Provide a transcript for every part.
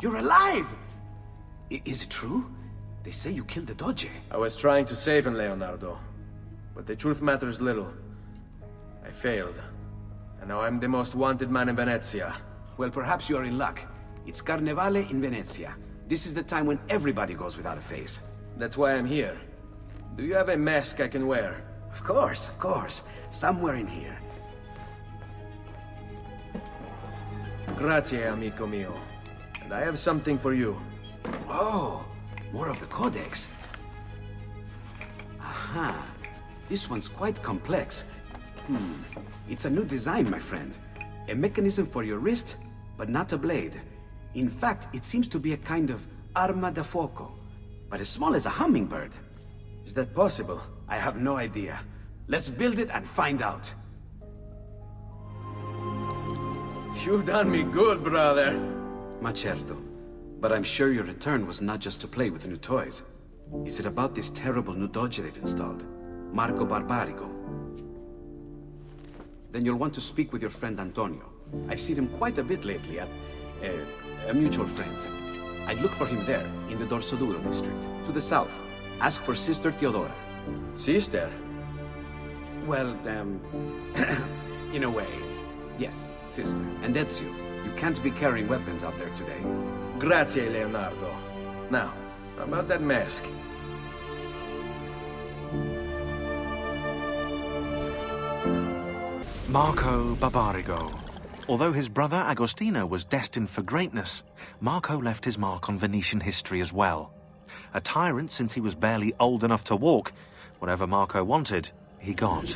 You're alive! Is it true? They say you killed the Doge. I was trying to save him, Leonardo. But the truth matters little. I failed. And now I'm the most wanted man in Venezia. Well, perhaps you are in luck. It's Carnevale in Venezia. This is the time when everybody goes without a face. That's why I'm here. Do you have a mask I can wear? Of course. Somewhere in here. Grazie, amico mio. And I have something for you. Oh, more of the Codex. Aha. This one's quite complex. It's a new design, my friend. A mechanism for your wrist, but not a blade. In fact, it seems to be a kind of arma da fuoco, but as small as a hummingbird. Is that possible? I have no idea. Let's build it and find out. You've done me good, brother. Ma certo. But I'm sure your return was not just to play with new toys. Is it about this terrible new doge they've installed? Marco Barbarigo? Then you'll want to speak with your friend Antonio. I've seen him quite a bit lately at a mutual friend's. I'd look for him there, in the Dorsoduro district, to the south. Ask for Sister Teodora. Sister? Well, in a way. Yes, sister. And Ezio, you can't be carrying weapons out there today. Grazie, Leonardo. Now, about that mask. Marco Barbarigo. Although his brother Agostino was destined for greatness, Marco left his mark on Venetian history as well. A tyrant since he was barely old enough to walk, whatever Marco wanted, he got.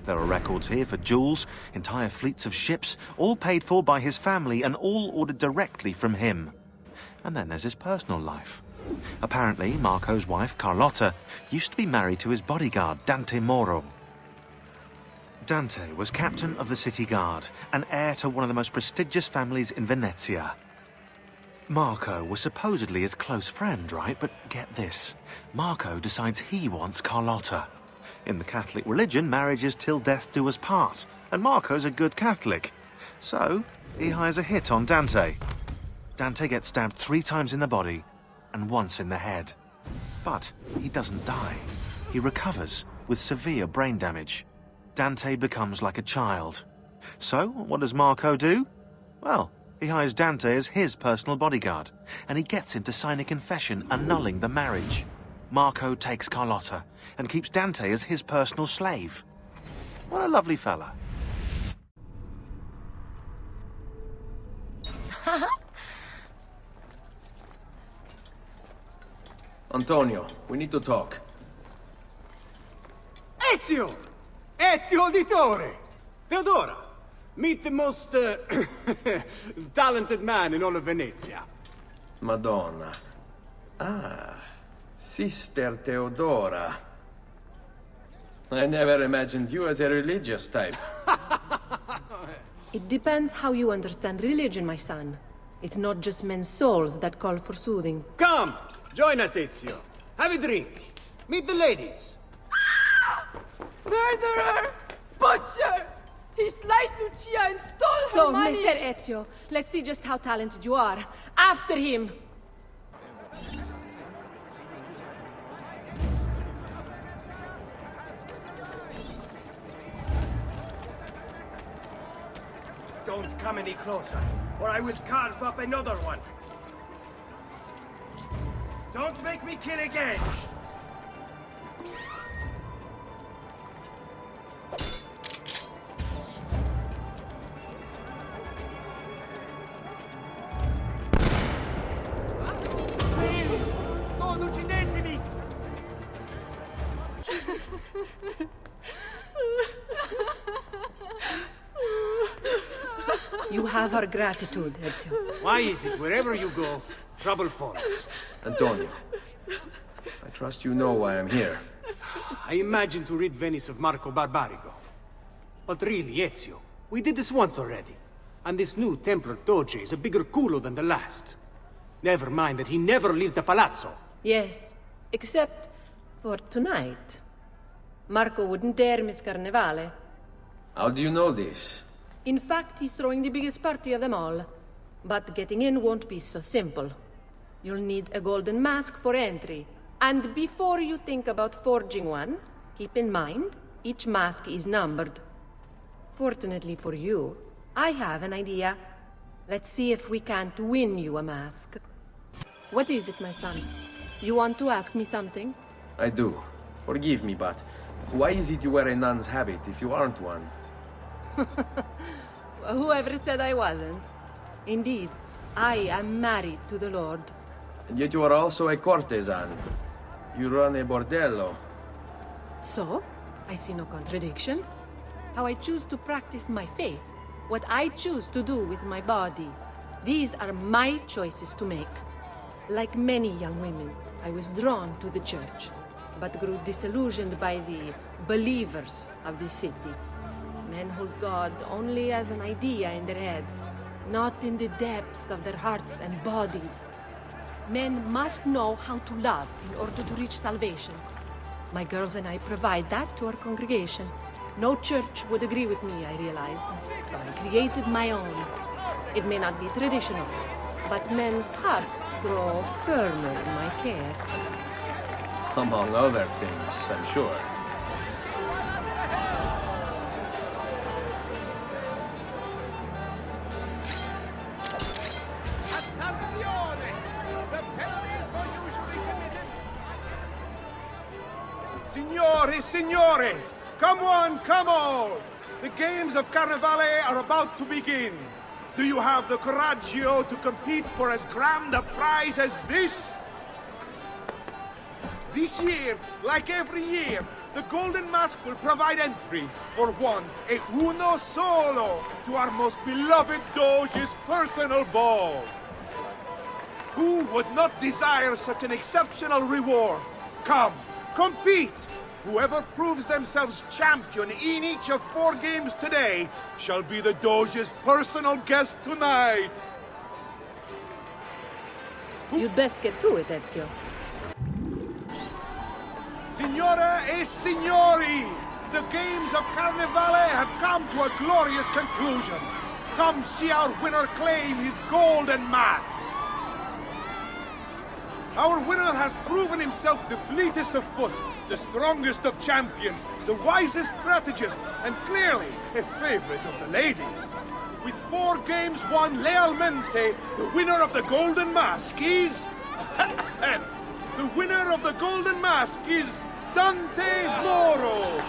There are records here for jewels, entire fleets of ships, all paid for by his family and all ordered directly from him. And then there's his personal life. Apparently, Marco's wife, Carlotta, used to be married to his bodyguard, Dante Moro. Dante was captain of the city guard and heir to one of the most prestigious families in Venezia. Marco was supposedly his close friend, right? But get this, Marco decides he wants Carlotta. In the Catholic religion, marriage is till death do us part, and Marco's a good Catholic. So, he hires a hit on Dante. Dante gets stabbed 3 times in the body and once in the head. But he doesn't die. He recovers with severe brain damage. Dante becomes like a child. So, what does Marco do? Well, he hires Dante as his personal bodyguard, and he gets him to sign a confession annulling the marriage. Marco takes Carlotta and keeps Dante as his personal slave. What a lovely fella. Antonio, we need to talk. Ezio! Ezio Auditore! Teodora! Meet the most, talented man in all of Venezia. Madonna. Ah, Sister Teodora. I never imagined you as a religious type. It depends how you understand religion, my son. It's not just men's souls that call for soothing. Come! Join us, Ezio. Have a drink. Meet the ladies. Murderer! Butcher! He sliced Lucia and stole So, her money! Messer Ezio, let's see just how talented you are. After him! Don't come any closer, or I will carve up another one. Don't make me kill again! Non uccidetemi! You have our gratitude, Ezio. Why is it wherever you go, trouble follows? Antonio, I trust you know why I'm here. I imagine to rid Venice of Marco Barbarigo. But really, Ezio, we did this once already. And this new Templar Doge is a bigger culo than the last. Never mind that he never leaves the palazzo. Yes, except for tonight. Marco wouldn't dare miss Carnevale. How do you know this? In fact, he's throwing the biggest party of them all. But getting in won't be so simple. You'll need a golden mask for entry. And before you think about forging one, keep in mind, each mask is numbered. Fortunately for you, I have an idea. Let's see if we can't win you a mask. What is it, my son? You want to ask me something? I do. Forgive me, but why is it you wear a nun's habit if you aren't one? Whoever said I wasn't? Indeed, I am married to the Lord. And yet you are also a courtesan. You run a bordello. So, I see no contradiction. How I choose to practice my faith, what I choose to do with my body. These are my choices to make. Like many young women, I was drawn to the church, but grew disillusioned by the believers of the city. Men hold God only as an idea in their heads, not in the depths of their hearts and bodies. Men must know how to love in order to reach salvation. My girls and I provide that to our congregation. No church would agree with me, I realized, so I created my own. It may not be traditional, but men's hearts grow firmer in my care. Among other things, I'm sure. Signori, signore! Come on, come on! The games of Carnevale are about to begin. Do you have the coraggio to compete for as grand a prize as this? This year, like every year, the Golden Mask will provide entry for one, e uno solo, to our most beloved Doge's personal ball. Who would not desire such an exceptional reward? Come, compete! Whoever proves themselves champion in each of 4 games today shall be the Doge's personal guest tonight. You'd best get to it, Ezio. Signore e signori, the games of Carnevale have come to a glorious conclusion. Come see our winner claim his golden mask. Our winner has proven himself the fleetest of foot, the strongest of champions, the wisest strategist, and clearly a favorite of the ladies. With 4 games won lealmente, the winner of the Golden Mask is... the winner of the Golden Mask is Dante Moro!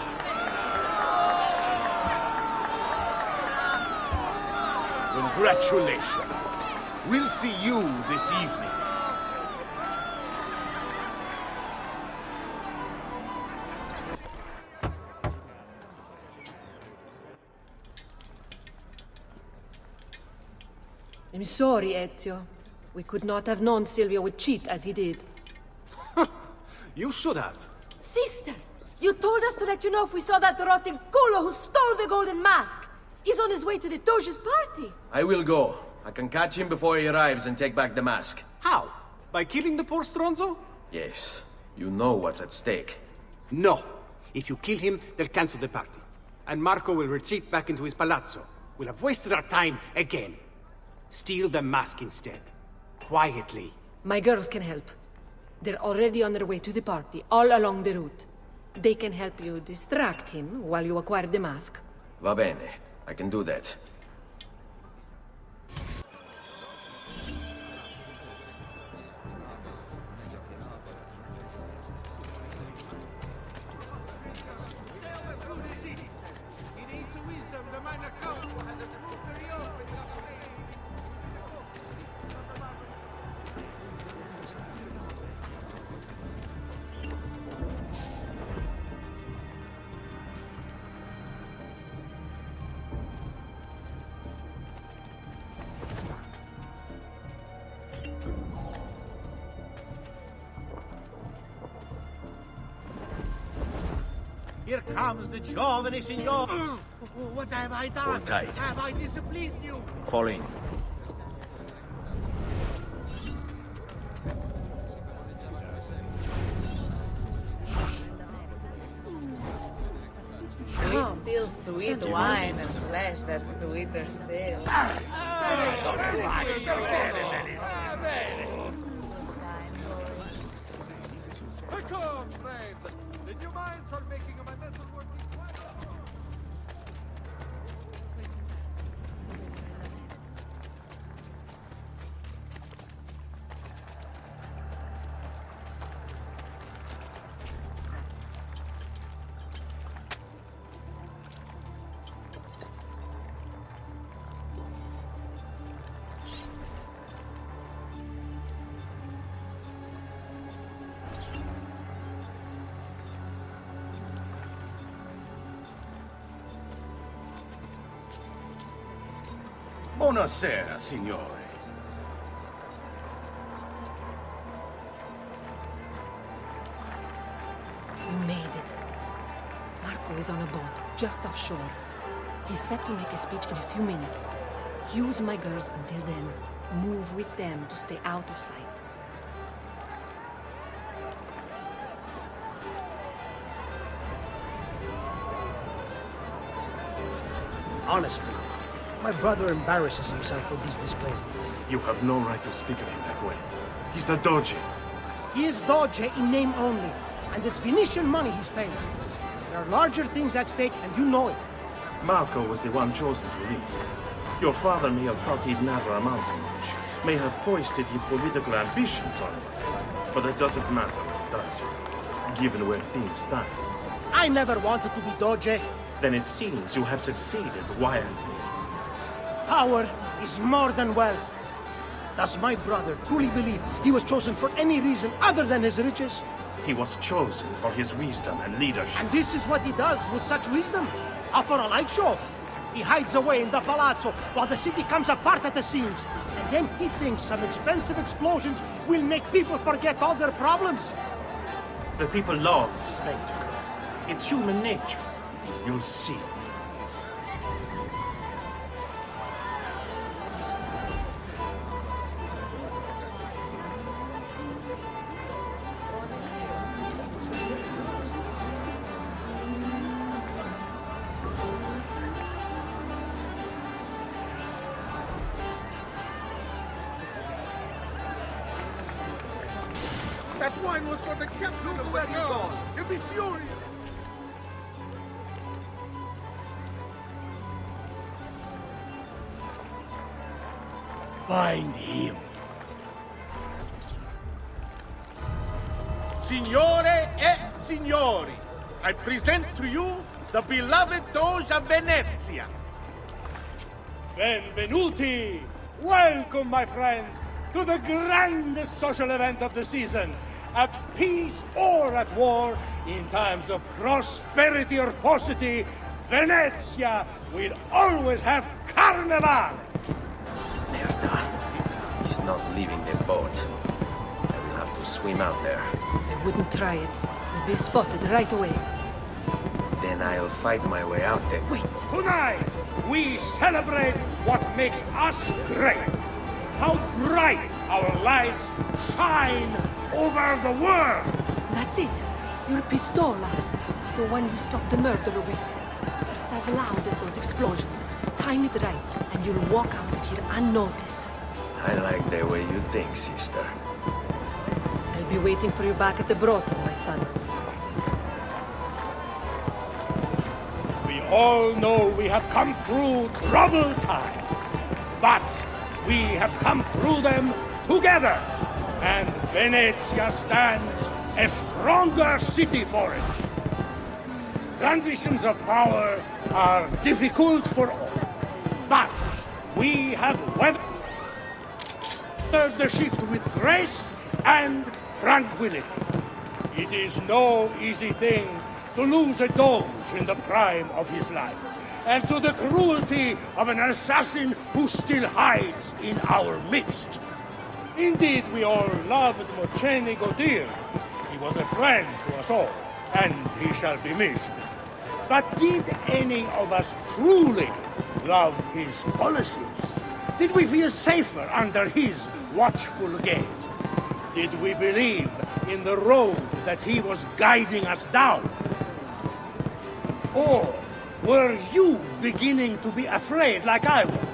Congratulations. We'll see you this evening. I'm sorry, Ezio. We could not have known Silvio would cheat as he did. You should have. Sister, you told us to let you know if we saw that rotten culo who stole the golden mask. He's on his way to the Doge's party. I will go. I can catch him before he arrives and take back the mask. How? By killing the poor Stronzo? Yes. You know what's at stake. No. If you kill him, they'll cancel the party. And Marco will retreat back into his palazzo. We'll have wasted our time again. Steal the mask instead. Quietly. My girls can help. They're already on their way to the party, all along the route. They can help you distract him while you acquire the mask. Va bene. I can do that. Here comes the jovem, signor. What have I done? Hold tight. Have I displeased you? Fall in. It's still sweet wine and flesh that's sweeter still. Come, friends! The new minds are making a mental working quite... Buonasera, signore. We made it. Marco is on a boat, just offshore. He's set to make a speech in a few minutes. Use my girls until then. Move with them to stay out of sight. Honestly, my brother embarrasses himself with these displays. You have no right to speak of him that way. He's the Doge. He is Doge in name only, and it's Venetian money he spends. There are larger things at stake, and you know it. Marco was the one chosen to lead. Your father may have thought he'd never amount to much, may have foisted his political ambitions on him. But it doesn't matter, does it? Given where things stand. I never wanted to be Doge. Then it seems you have succeeded wildly. Power is more than wealth. Does my brother truly believe he was chosen for any reason other than his riches? He was chosen for his wisdom and leadership. And this is what he does with such wisdom? Offer a light show? He hides away in the palazzo while the city comes apart at the seams. And then he thinks some expensive explosions will make people forget all their problems. The people love spectacle. It's human nature. You'll see. That wine was for the captain of the guard. He'll be furious. Find him. Signore e signori, I present to you the beloved Doge of Venezia. Benvenuti! Welcome, my friends, to the grandest social event of the season. At peace or at war, in times of prosperity or paucity, Venezia will always have Carnival! Merda. He's not leaving the boat. I will have to swim out there. I wouldn't try it. You'll be spotted right away. Then I'll fight my way out there. Wait! Tonight, we celebrate what makes us great. How bright our lights shine over the world! That's it! Your pistola. The one you stopped the murderer with. It's as loud as those explosions. Time it right, and you'll walk out of here unnoticed. I like the way you think, sister. I'll be waiting for you back at the brothel, my son. We all know we have come through troubled times, but we have come through them together, and Venezia stands a stronger city for it. Transitions of power are difficult for all, but we have weathered the shift with grace and tranquility. It is no easy thing to lose a Doge in the prime of his life, and to the cruelty of an assassin who still hides in our midst. Indeed, we all loved Mocenigo dearly. He was a friend to us all, and he shall be missed. But did any of us truly love his policies? Did we feel safer under his watchful gaze? Did we believe in the road that he was guiding us down? Or were you beginning to be afraid like I was?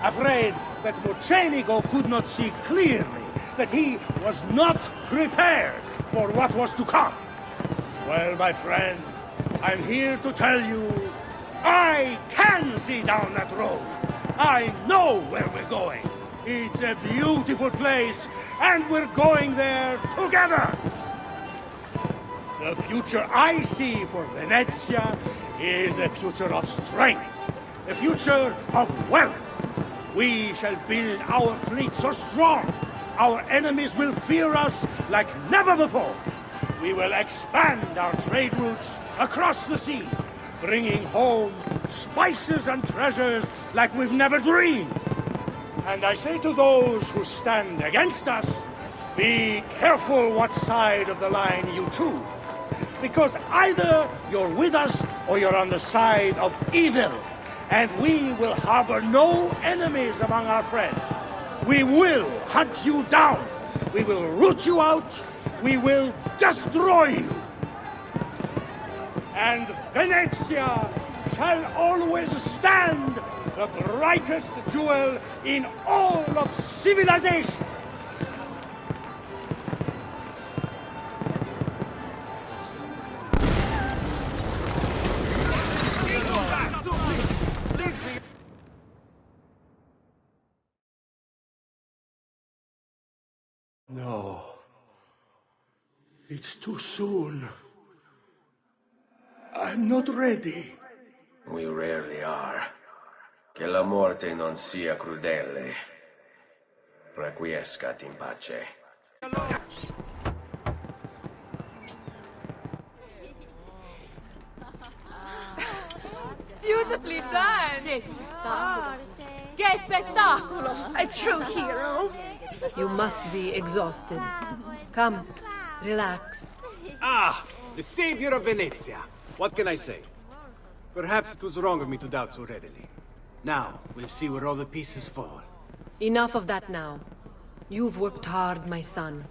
Afraid that Mocenigo could not see clearly, that he was not prepared for what was to come. Well, my friends, I'm here to tell you, I can see down that road. I know where we're going. It's a beautiful place, and we're going there together. The future I see for Venezia is a future of strength, a future of wealth. We shall build our fleet so strong, our enemies will fear us like never before. We will expand our trade routes across the sea, bringing home spices and treasures like we've never dreamed. And I say to those who stand against us, be careful what side of the line you choose. Because either you're with us or you're on the side of evil. And we will harbor no enemies among our friends. We will hunt you down. We will root you out. We will destroy you. And Venezia shall always stand the brightest jewel in all of civilization. No. It's too soon. I'm not ready. We rarely are. Che la morte non sia crudele. Requiescat in pace. Beautifully done! Che spettacolo! A true hero! You must be exhausted. Come, relax. Ah, the savior of Venezia. What can I say? Perhaps it was wrong of me to doubt so readily. Now, we'll see where all the pieces fall. Enough of that now. You've worked hard, my son.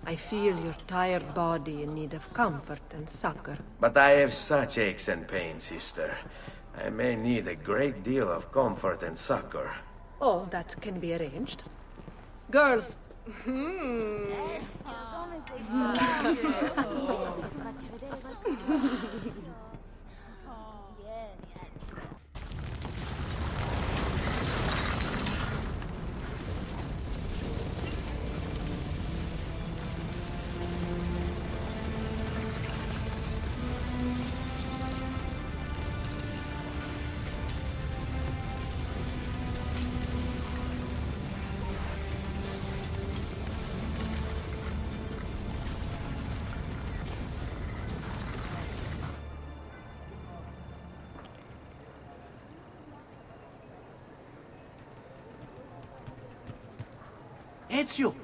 I feel your tired body in need of comfort and succor. But I have such aches and pains, sister. I may need a great deal of comfort and succor. Oh, that can be arranged. Girls.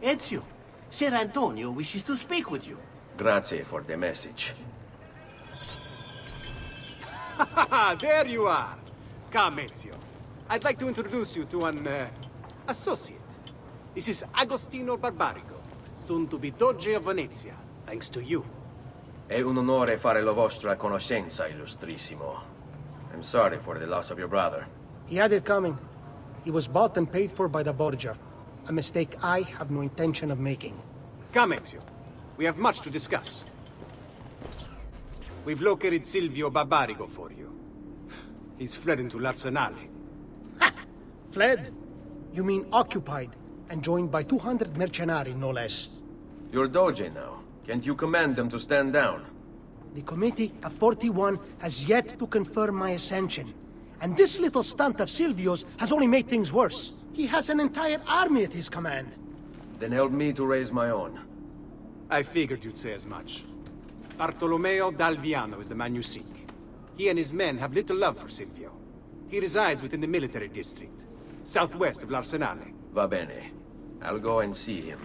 Ezio, Ser Antonio wishes to speak with you. Grazie for the message. There you are. Come, Ezio. I'd like to introduce you to an, associate. This is Agostino Barbarigo, soon to be Doge of Venezia, thanks to you. È un onore fare la vostra conoscenza, illustrissimo. I'm sorry for the loss of your brother. He had it coming. He was bought and paid for by the Borgia. A mistake I have no intention of making. Come, Ezio. We have much to discuss. We've located Silvio Barbarigo for you. He's fled into l'Arsenale. Fled? You mean occupied, and joined by 200 mercenari, no less. You're Doge now. Can't you command them to stand down? The Committee of 41 has yet to confirm my ascension. And this little stunt of Silvio's has only made things worse. He has an entire army at his command. Then help me to raise my own. I figured you'd say as much. Bartolomeo d'Alviano is the man you seek. He and his men have little love for Silvio. He resides within the military district, southwest of l'Arsenale. Va bene. I'll go and see him.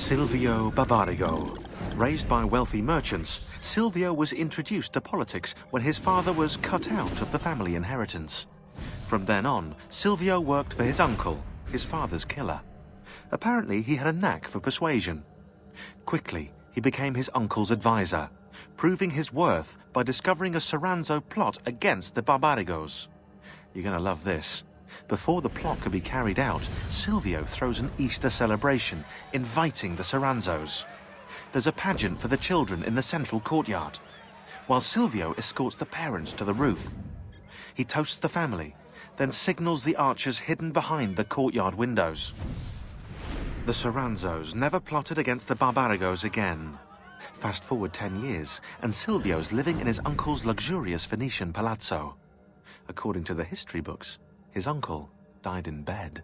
Silvio Barbarigo. Raised by wealthy merchants, Silvio was introduced to politics when his father was cut out of the family inheritance. From then on, Silvio worked for his uncle, his father's killer. Apparently, he had a knack for persuasion. Quickly, he became his uncle's advisor, proving his worth by discovering a Soranzo plot against the Barbarigos. You're gonna love this. Before the plot could be carried out, Silvio throws an Easter celebration, inviting the Soranzos. There's a pageant for the children in the central courtyard, while Silvio escorts the parents to the roof. He toasts the family, then signals the archers hidden behind the courtyard windows. The Soranzos never plotted against the Barbarigos again. Fast forward 10 years, and Silvio's living in his uncle's luxurious Venetian palazzo. According to the history books, his uncle died in bed.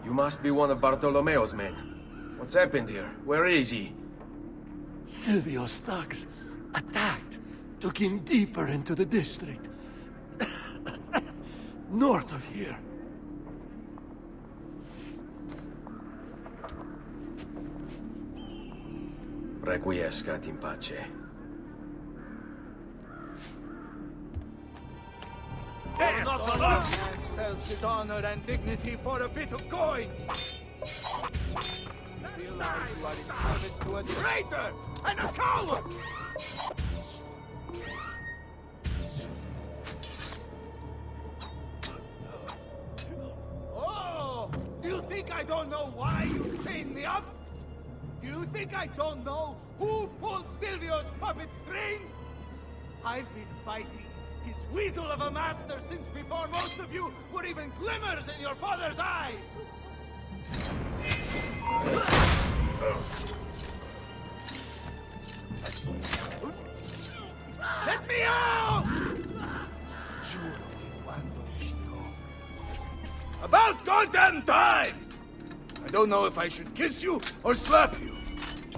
You must be one of Bartolomeo's men. What's happened here? Where is he? Silvio's thugs attacked, took him deeper into the district. North of here. Requiescat in pace. Man sells his honor and dignity for a bit of coin. Realize you are in service to a traitor and a coward. Oh, do you think I don't know why you chained me up? Do you think I don't know who pulled Silvio's puppet strings? I've been fighting his weasel of a master since before most of you were even glimmers in your father's eyes! Let me out! About goddamn time! I don't know if I should kiss you or slap you.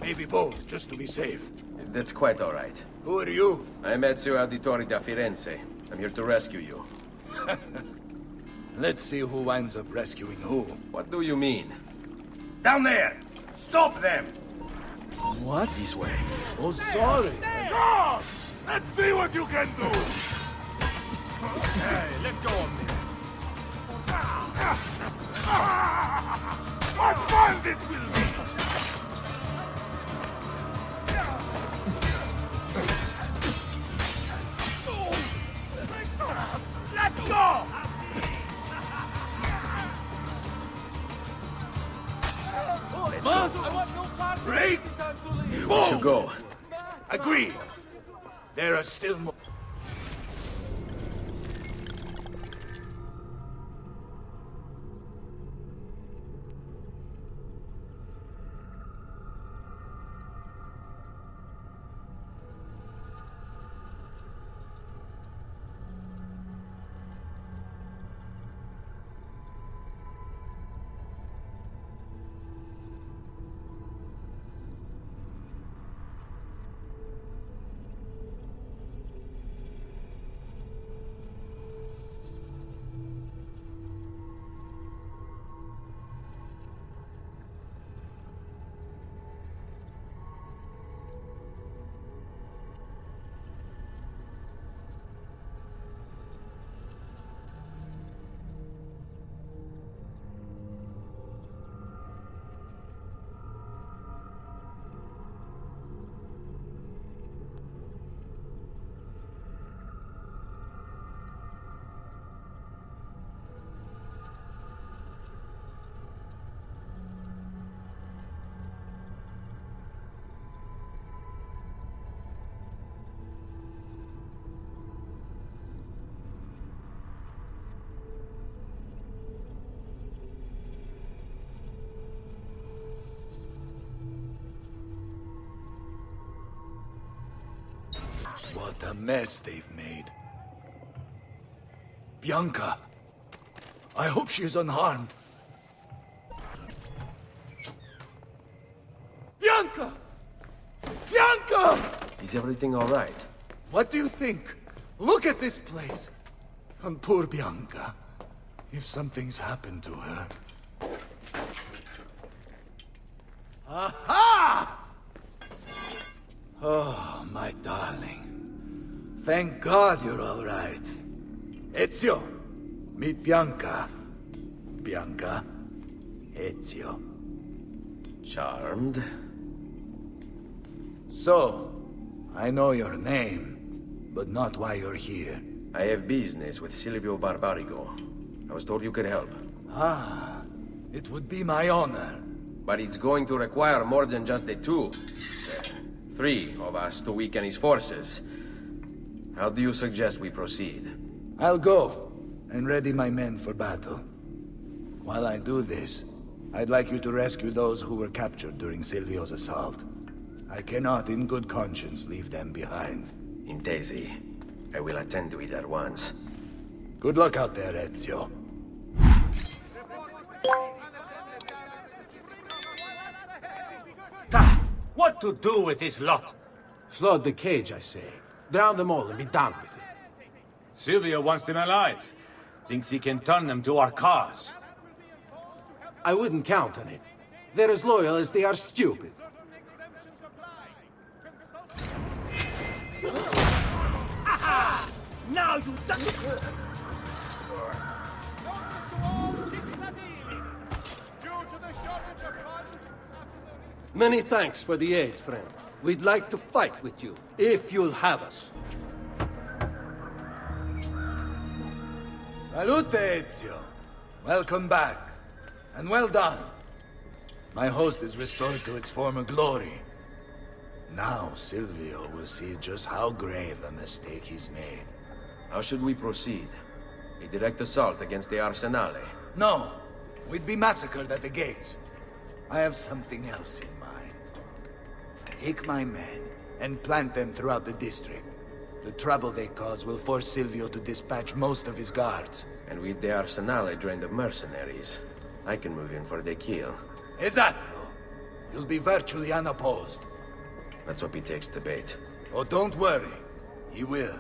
Maybe both, just to be safe. That's quite all right. Who are you? I'm Ezio Auditore da Firenze. I'm here to rescue you. Let's see who winds up rescuing who. What do you mean? Down there! Stop them! What? This way. Oh, sorry. Go! Let's see what you can do! Hey, let go of me. What fun this will be! Let go! Boss! Break! We should go. Agreed. There are still more. What a mess they've made. Bianca. I hope she is unharmed. Bianca! Bianca! Is everything all right? What do you think? Look at this place! And poor Bianca. If something's happened to her... Aha! Oh, my darling. Thank God you're all right. Ezio, meet Bianca. Bianca, Ezio. Charmed. So, I know your name, but not why you're here. I have business with Silvio Barbarigo. I was told you could help. Ah, it would be my honor. But it's going to require more than just the two. 3 of us to weaken his forces. How do you suggest we proceed? I'll go and ready my men for battle. While I do this, I'd like you to rescue those who were captured during Silvio's assault. I cannot, in good conscience, leave them behind. Intesi. I will attend to it at once. Good luck out there, Ezio. What to do with this lot? Flood the cage, I say. Drown them all and be done with it. Silvio wants them alive. Thinks he can turn them to our cause. I wouldn't count on it. They're as loyal as they are stupid. Aha! Now you done it! Many thanks for the aid, friend. We'd like to fight with you, if you'll have us. Salute, Ezio. Welcome back. And well done. My host is restored to its former glory. Now Silvio will see just how grave a mistake he's made. How should we proceed? A direct assault against the Arsenale? No. We'd be massacred at the gates. I have something else in mind. Take my men and plant them throughout the district. The trouble they cause will force Silvio to dispatch most of his guards. And with the Arsenale drained of mercenaries, I can move in for the kill. Esatto. You'll be virtually unopposed. Let's hope he takes the bait. Oh, don't worry. He will.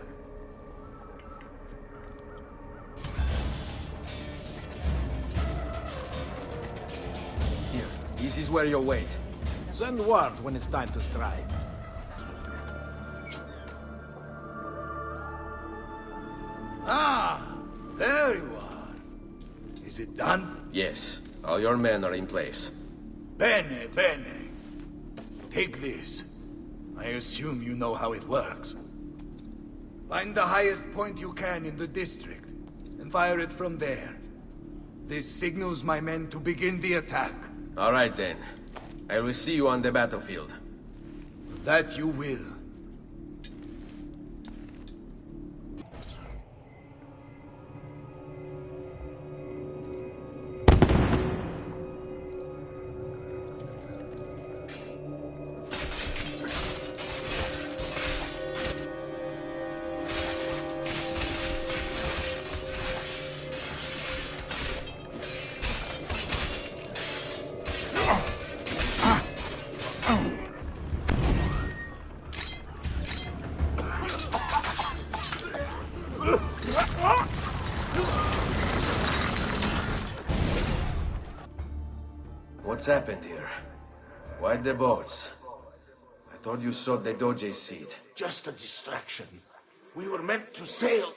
Here, this is where you'll wait. Send word when it's time to strike. Ah, there you are. Is it done? Yes, all your men are in place. Bene, bene. Take this. I assume you know how it works. Find the highest point you can in the district, and fire it from there. This signals my men to begin the attack. All right then. I will see you on the battlefield. That you will. What's happened here? Why the boats? I thought you sought the Doge's seat. Just a distraction. We were meant to sail.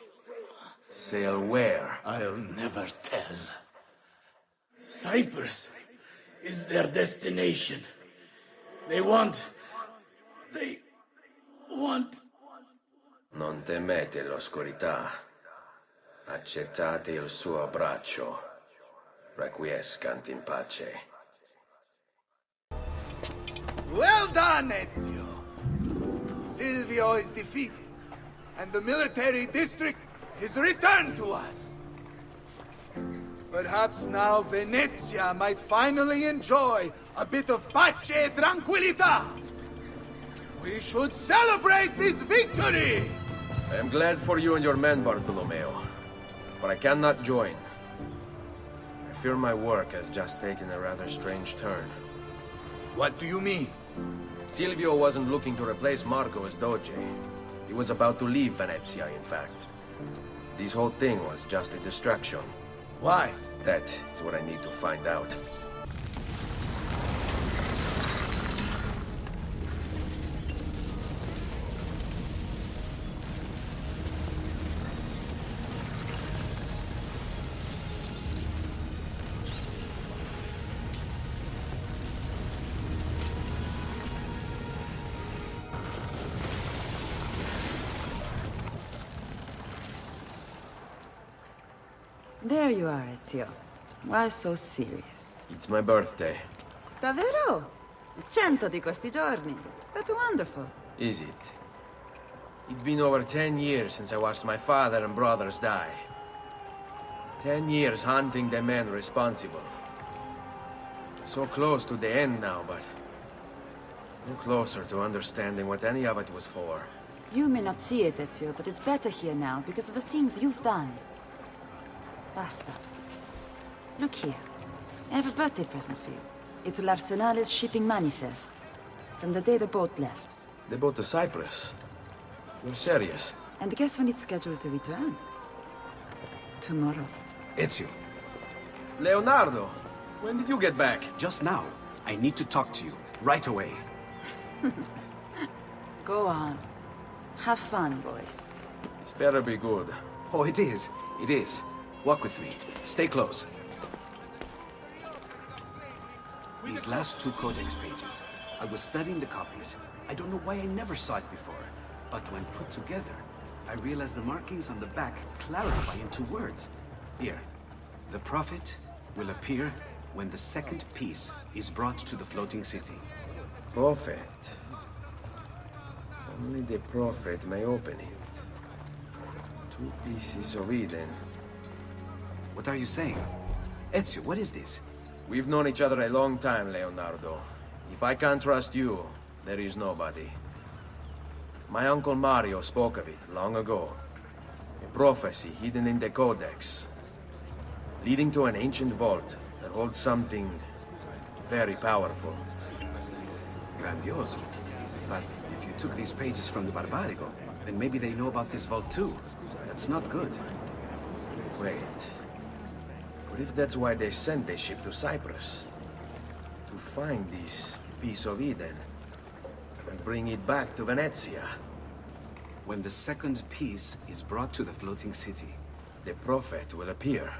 Sail where? I'll never tell. Cyprus is their destination. They want... Non temete l'oscurità. Accettate il suo abbraccio. Requiescant in pace. Well done, Ezio! Silvio is defeated, and the military district is returned to us. Perhaps now Venezia might finally enjoy a bit of pace e tranquillità. We should celebrate this victory! I am glad for you and your men, Bartolomeo, but I cannot join. I fear my work has just taken a rather strange turn. What do you mean? Silvio wasn't looking to replace Marco as Doge. He was about to leave Venezia, in fact. This whole thing was just a distraction. Why? That is what I need to find out. There you are, Ezio. Why so serious? It's my birthday. Davvero? 100 di questi giorni. That's wonderful. Is it? It's been over 10 years since I watched my father and brothers die. 10 years hunting the men responsible. So close to the end now, but no closer to understanding what any of it was for. You may not see it, Ezio, but it's better here now because of the things you've done. Basta. Look here. I have a birthday present for you. It's l'Arsenale's shipping manifest. From the day the boat left. The boat to Cyprus? You're serious? And guess when it's scheduled to return? Tomorrow. Ezio. Leonardo! When did you get back? Just now. I need to talk to you. Right away. Go on. Have fun, boys. This better be good. Oh, it is. It is. Walk with me. Stay close. These last 2 codex pages. I was studying the copies. I don't know why I never saw it before. But when put together, I realized the markings on the back clarify into words. Here. The prophet will appear when the second piece is brought to the floating city. Prophet. Only the prophet may open it. 2 pieces of Eden. What are you saying? Ezio, what is this? We've known each other a long time, Leonardo. If I can't trust you, there is nobody. My uncle Mario spoke of it long ago. A prophecy hidden in the Codex. Leading to an ancient vault that holds something very powerful. Grandioso. But if you took these pages from the Barbarigo, then maybe they know about this vault too. That's not good. Wait. What if that's why they sent the ship to Cyprus? To find this piece of Eden and bring it back to Venezia. When the second piece is brought to the floating city, the prophet will appear.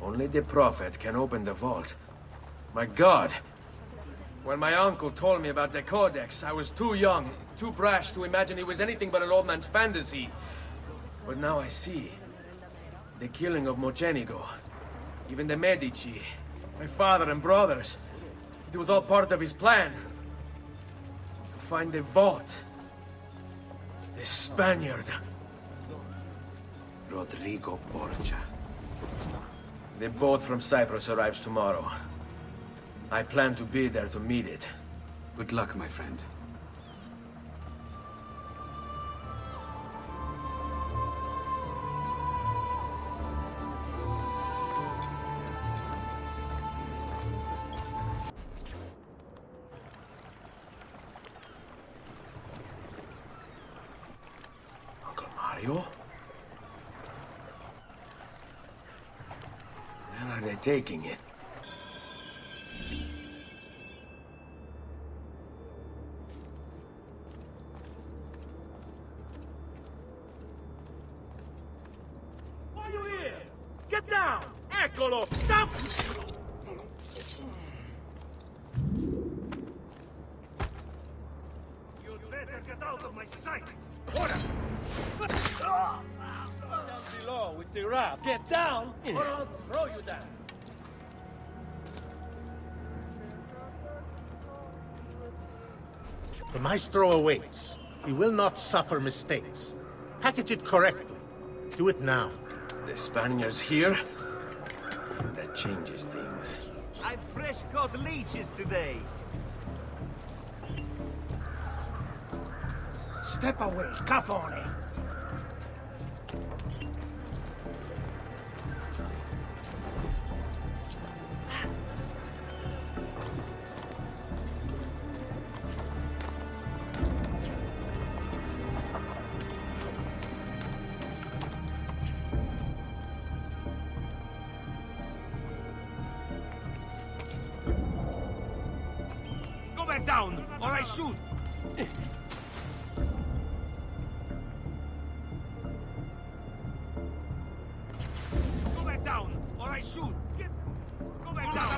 Only the prophet can open the vault. My God! When my uncle told me about the Codex, I was too young, too brash to imagine it was anything but an old man's fantasy. But now I see. The killing of Mocenigo, even the Medici, my father and brothers. It was all part of his plan. To find the vault. The Spaniard. Rodrigo Borgia. The boat from Cyprus arrives tomorrow. I plan to be there to meet it. Good luck, my friend. Uncle Mario? Where are they taking it? Why are you here? Get down! Eccolo! Stop! You'd better get out of my sight! Order! Down below with the raft. Get down, or I'll throw you down. The maestro awaits. He will not suffer mistakes. Package it correctly. Do it now. The Spaniards here? That changes things. I've fresh caught leeches today. Step away, Cafone. back down, or I shoot! Go back down, or I shoot! Go back down!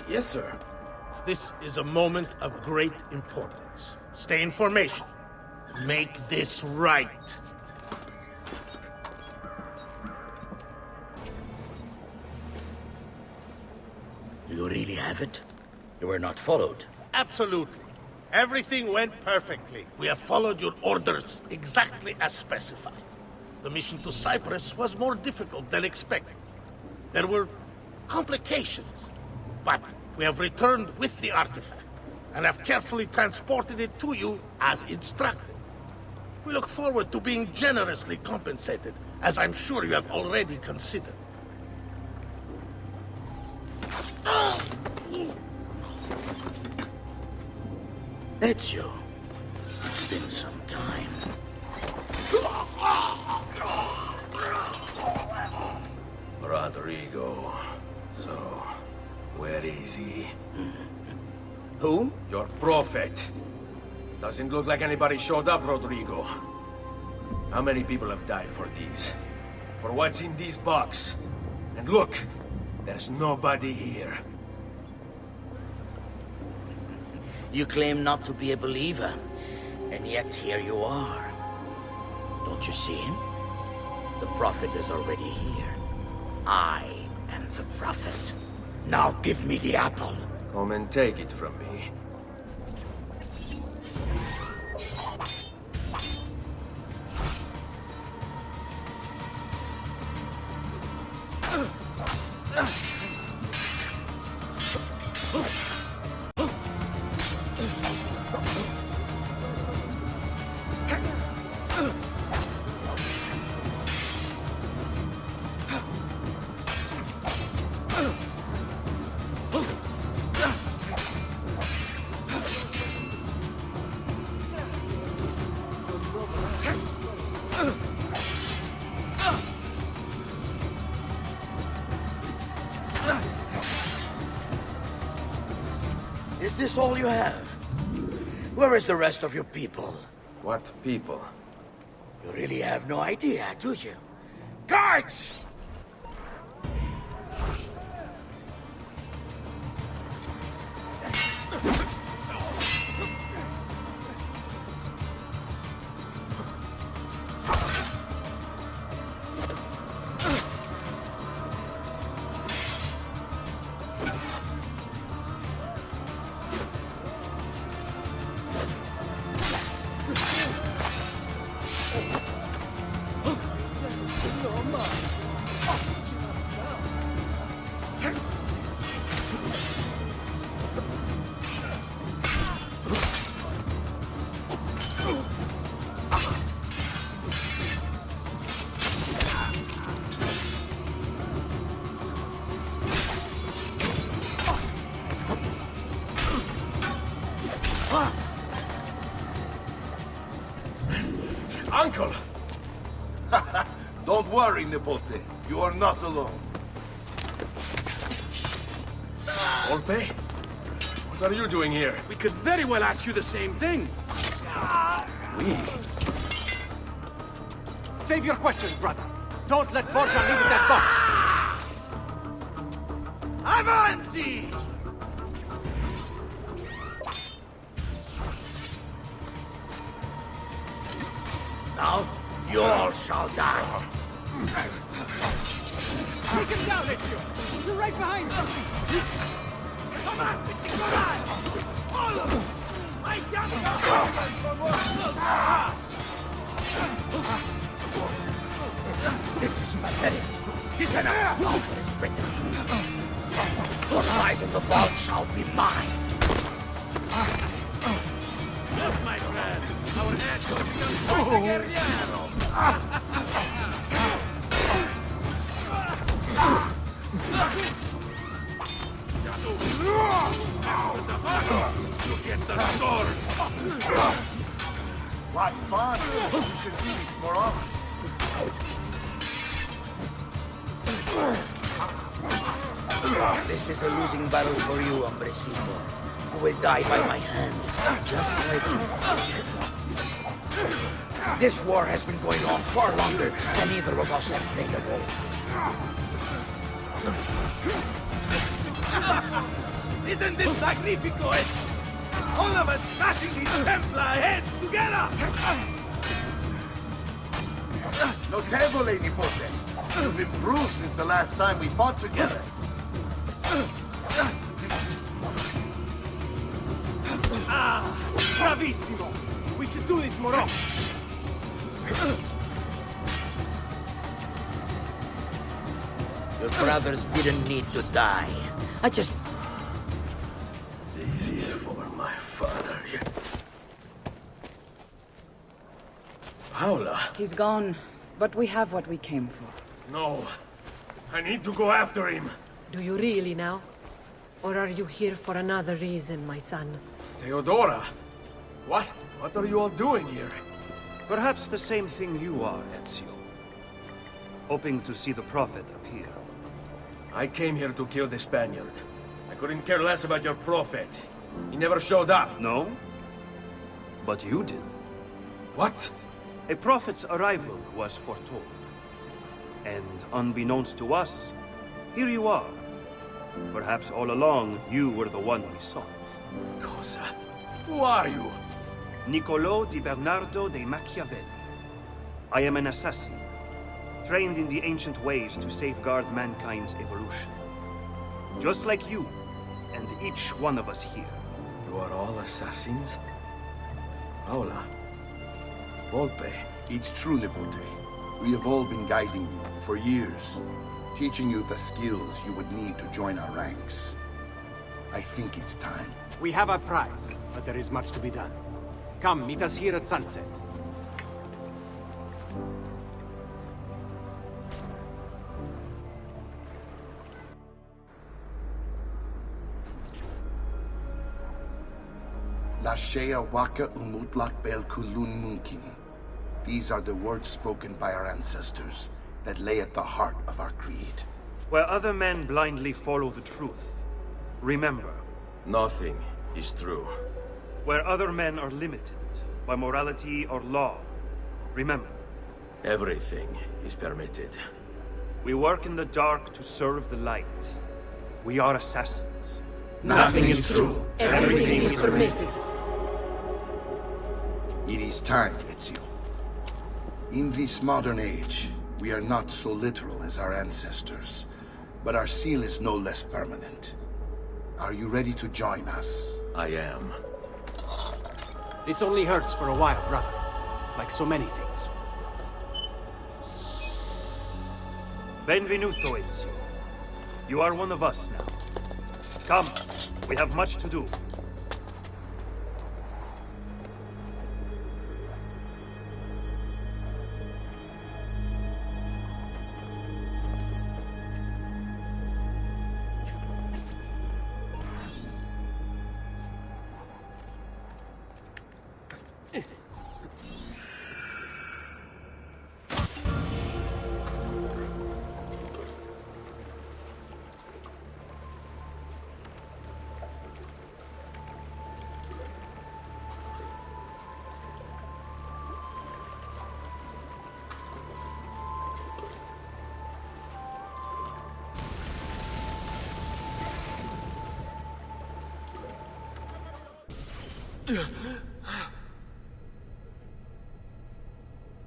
Yes, sir. This is a moment of great importance. Stay in formation. Make this right. Do you really have it? You were not followed. Absolutely. Everything went perfectly. We have followed your orders exactly as specified. The mission to Cyprus was more difficult than expected. There were complications, but we have returned with the artifact and have carefully transported it to you as instructed. We look forward to being generously compensated, as I'm sure you have already considered. Ezio, it's been some time. Rodrigo. So, where is he? Who? Your prophet. Doesn't look like anybody showed up, Rodrigo. How many people have died for these? For what's in this box? And look, there's nobody here. You claim not to be a believer, and yet here you are. Don't you see him? The prophet is already here. I am the prophet. Now give me the apple. Come and take it from me. Is this all you have? Where is the rest of your people? What people? You really have no idea, do you? Guards! Uncle! Don't worry, Nipote. You are not alone. Volpe? What are you doing here? We could very well ask you the same thing. We? Save your questions, brother. Don't let Borgia leave in that box. Avanti! Now, you all shall die. Take him down, Ezio! You're right behind him! Come on! Come on! All of them! I got This is pathetic. You cannot stop what is written. What lies in the vault shall be mine. Look, my friend, our Ezio becomes quite a guerriero. What fun! You should do this more often. This is a losing battle for you, hombrecito. You will die by my hand, just like you thought. This war has been going on far longer than either of us have played a role. Isn't this magnifico? All of us smashing these Templar heads together! Notevole, Nipote. You've improved since the last time we fought together. Ah, bravissimo! We should do this more often. Your brothers didn't need to die. I just... This is for my father. Paula. He's gone, but we have what we came for. No. I need to go after him. Do you really now? Or are you here for another reason, my son? Theodora? What? What are you all doing here? Perhaps the same thing you are, Ezio. Hoping to see the Prophet appear. I came here to kill the Spaniard. I couldn't care less about your Prophet. He never showed up. No? But you did. What? A Prophet's arrival was foretold. And unbeknownst to us, here you are. Perhaps all along, you were the one we sought. Cosa? Who are you? Niccolò di Bernardo de Machiavelli. I am an assassin, trained in the ancient ways to safeguard mankind's evolution. Just like you, and each one of us here. You are all assassins? Paola. Volpe. It's true, Nipote. We have all been guiding you for years, teaching you the skills you would need to join our ranks. I think it's time. We have our prize, but there is much to be done. Come, meet us here at sunset. Lashea waka umutlak bel kulun munkin. These are the words spoken by our ancestors that lay at the heart of our creed. Where other men blindly follow the truth, remember. Nothing is true. Where other men are limited by morality or law, remember. Everything is permitted. We work in the dark to serve the light. We are assassins. Nothing is true. Everything is permitted. It is time, Ezio. In this modern age, we are not so literal as our ancestors, but our seal is no less permanent. Are you ready to join us? I am. This only hurts for a while, brother. Like so many things. Benvenuto, Ezio. You are one of us now. Come, we have much to do.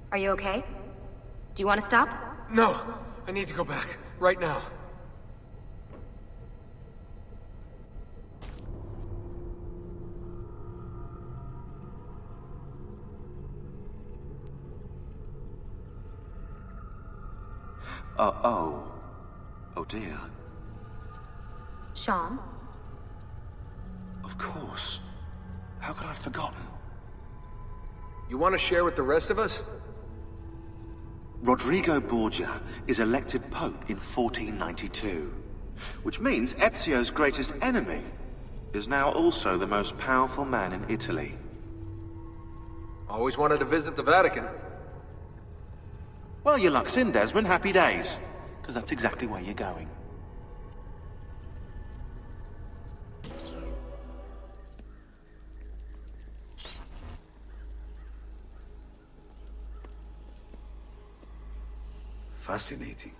Are you okay? Do you want to stop? No! I need to go back. Right now. Oh dear. Sean? Of course. How could I have forgotten? You want to share with the rest of us? Rodrigo Borgia is elected Pope in 1492, which means Ezio's greatest enemy is now also the most powerful man in Italy. Always wanted to visit the Vatican. Well, your luck's in, Desmond. Happy days. Because that's exactly where you're going. Fascinating.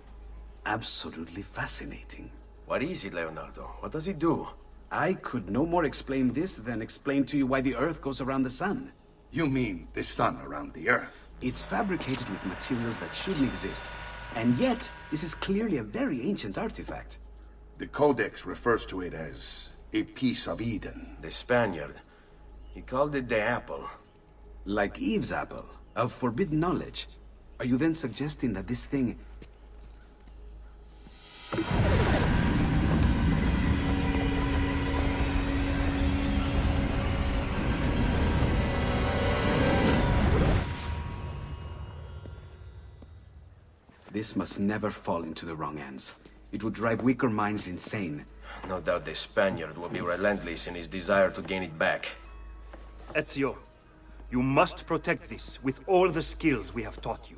Absolutely fascinating. What is it, Leonardo? What does it do? I could no more explain this than explain to you why the Earth goes around the Sun. You mean the sun around the Earth? It's fabricated with materials that shouldn't exist. And yet, this is clearly a very ancient artifact. The Codex refers to it as a piece of Eden. The Spaniard. He called it the apple. Like Eve's apple, of forbidden knowledge. Are you then suggesting that this thing... This must never fall into the wrong hands. It would drive weaker minds insane. No doubt the Spaniard will be relentless in his desire to gain it back. Ezio, you must protect this with all the skills we have taught you.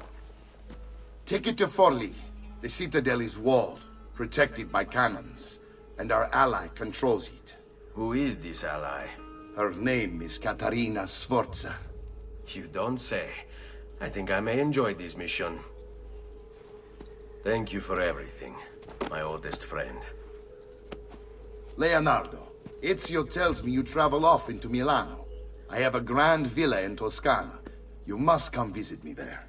Take it to Forli. The citadel is walled, protected by cannons, and our ally controls it. Who is this ally? Her name is Caterina Sforza. You don't say. I think I may enjoy this mission. Thank you for everything, my oldest friend. Leonardo, Ezio tells me you travel off into Milano. I have a grand villa in Toscana. You must come visit me there.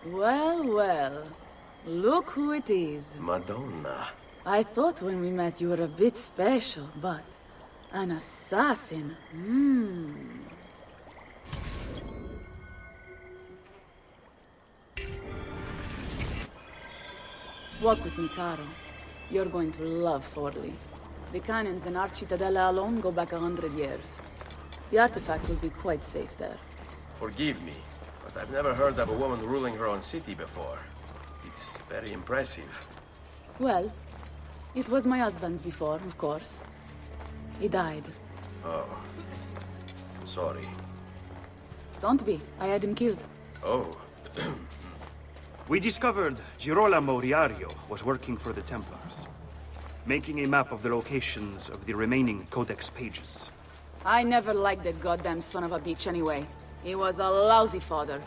Well, well. Look who it is. Madonna. I thought when we met you were a bit special, but... an assassin? Walk with me, Caro. You're going to love Forli. The cannons in our Cittadella alone go back 100 years. The artifact will be quite safe there. Forgive me, but I've never heard of a woman ruling her own city before. It's very impressive. Well, it was my husband's before, of course. He died. Oh. Sorry. Don't be. I had him killed. Oh. We discovered Girolamo Riario was working for the Templars, making a map of the locations of the remaining Codex pages. I never liked that goddamn son of a bitch anyway. He was a lousy father,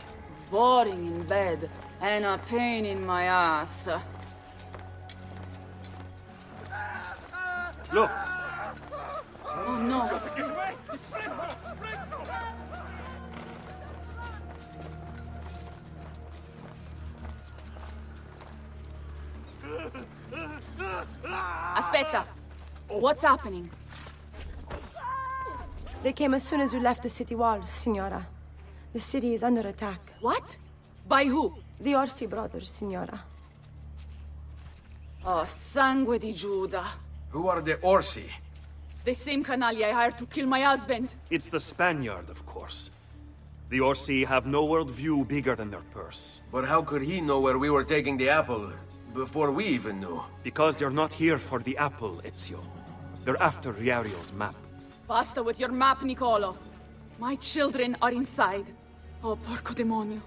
boring in bed, and a pain in my ass. Look! Oh no! Aspetta! What's happening? They came as soon as you left the city walls, Signora. The city is under attack. What? By who? The Orsi brothers, Signora. Oh, sangue di Giuda. Who are the Orsi? The same canali I hired to kill my husband. It's the Spaniard, of course. The Orsi have no worldview bigger than their purse. But how could he know where we were taking the apple before we even knew? Because they're not here for the apple, Ezio. They're after Riario's map. Basta with your map, Niccolo. My children are inside. Oh, porco demonio.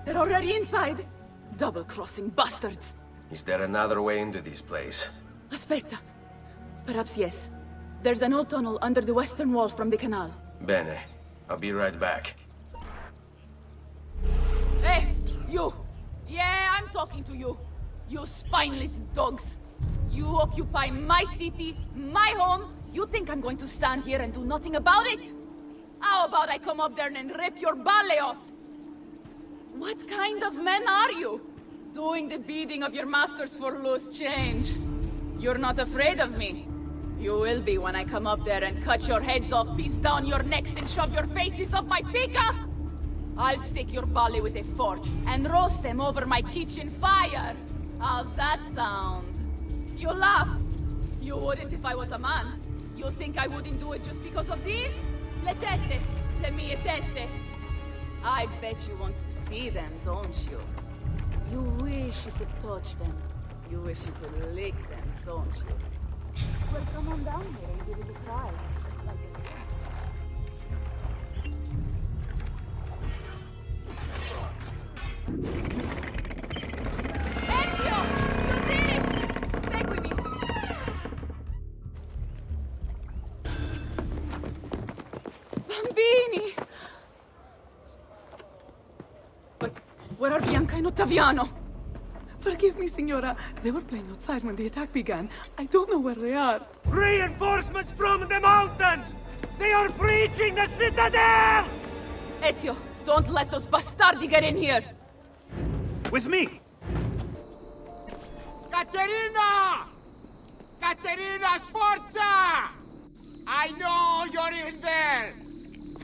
They're already inside. Double-crossing bastards. Is there another way into this place? Aspetta. Perhaps yes. There's an old tunnel under the western wall from the canal. Bene. I'll be right back. Hey, you! Yeah, I'm talking to you. You spineless dogs. You occupy my city, my home. You think I'm going to stand here and do nothing about it? How about I come up there and rip your ballet off? What kind of men are you? Doing the bidding of your masters for loose change. You're not afraid of me. You will be when I come up there and cut your heads off, piece down your necks, and shove your faces off my pica! I'll stick your ballet with a fork and roast them over my kitchen fire. How's that sound? You laugh. You wouldn't if I was a man. You think I wouldn't do it just because of these? Le tette, le mie tette. I bet you want to see them, don't you? You wish you could touch them. You wish you could lick them, don't you? Well, come on down here and give it a try. Ezio! You did it! Seguimi! Bambini! But where are Bianca and Ottaviano? Forgive me, Signora. They were playing outside when the attack began. I don't know where they are. Reinforcements from the mountains! They are breaching the citadel! Ezio, don't let those bastardi get in here! With me! Caterina! Caterina Sforza! I know you're in there!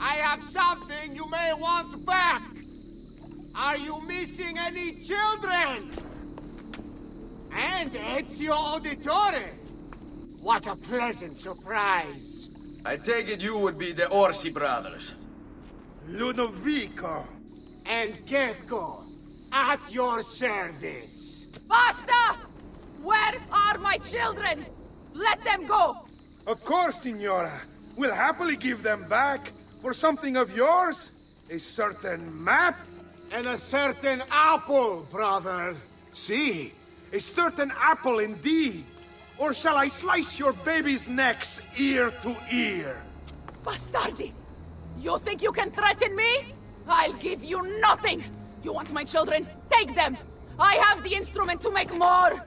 I have something you may want back! Are you missing any children? And Ezio Auditore! What a pleasant surprise! I take it you would be the Orsi brothers. Ludovico and Gecko, at your service. Basta! Where are my children? Let them go! Of course, Signora. We'll happily give them back for something of yours. A certain map. And a certain apple, brother. See, a certain apple indeed. Or shall I slice your baby's necks ear to ear? Bastardi! You think you can threaten me? I'll give you nothing! You want my children? Take them! I have the instrument to make more!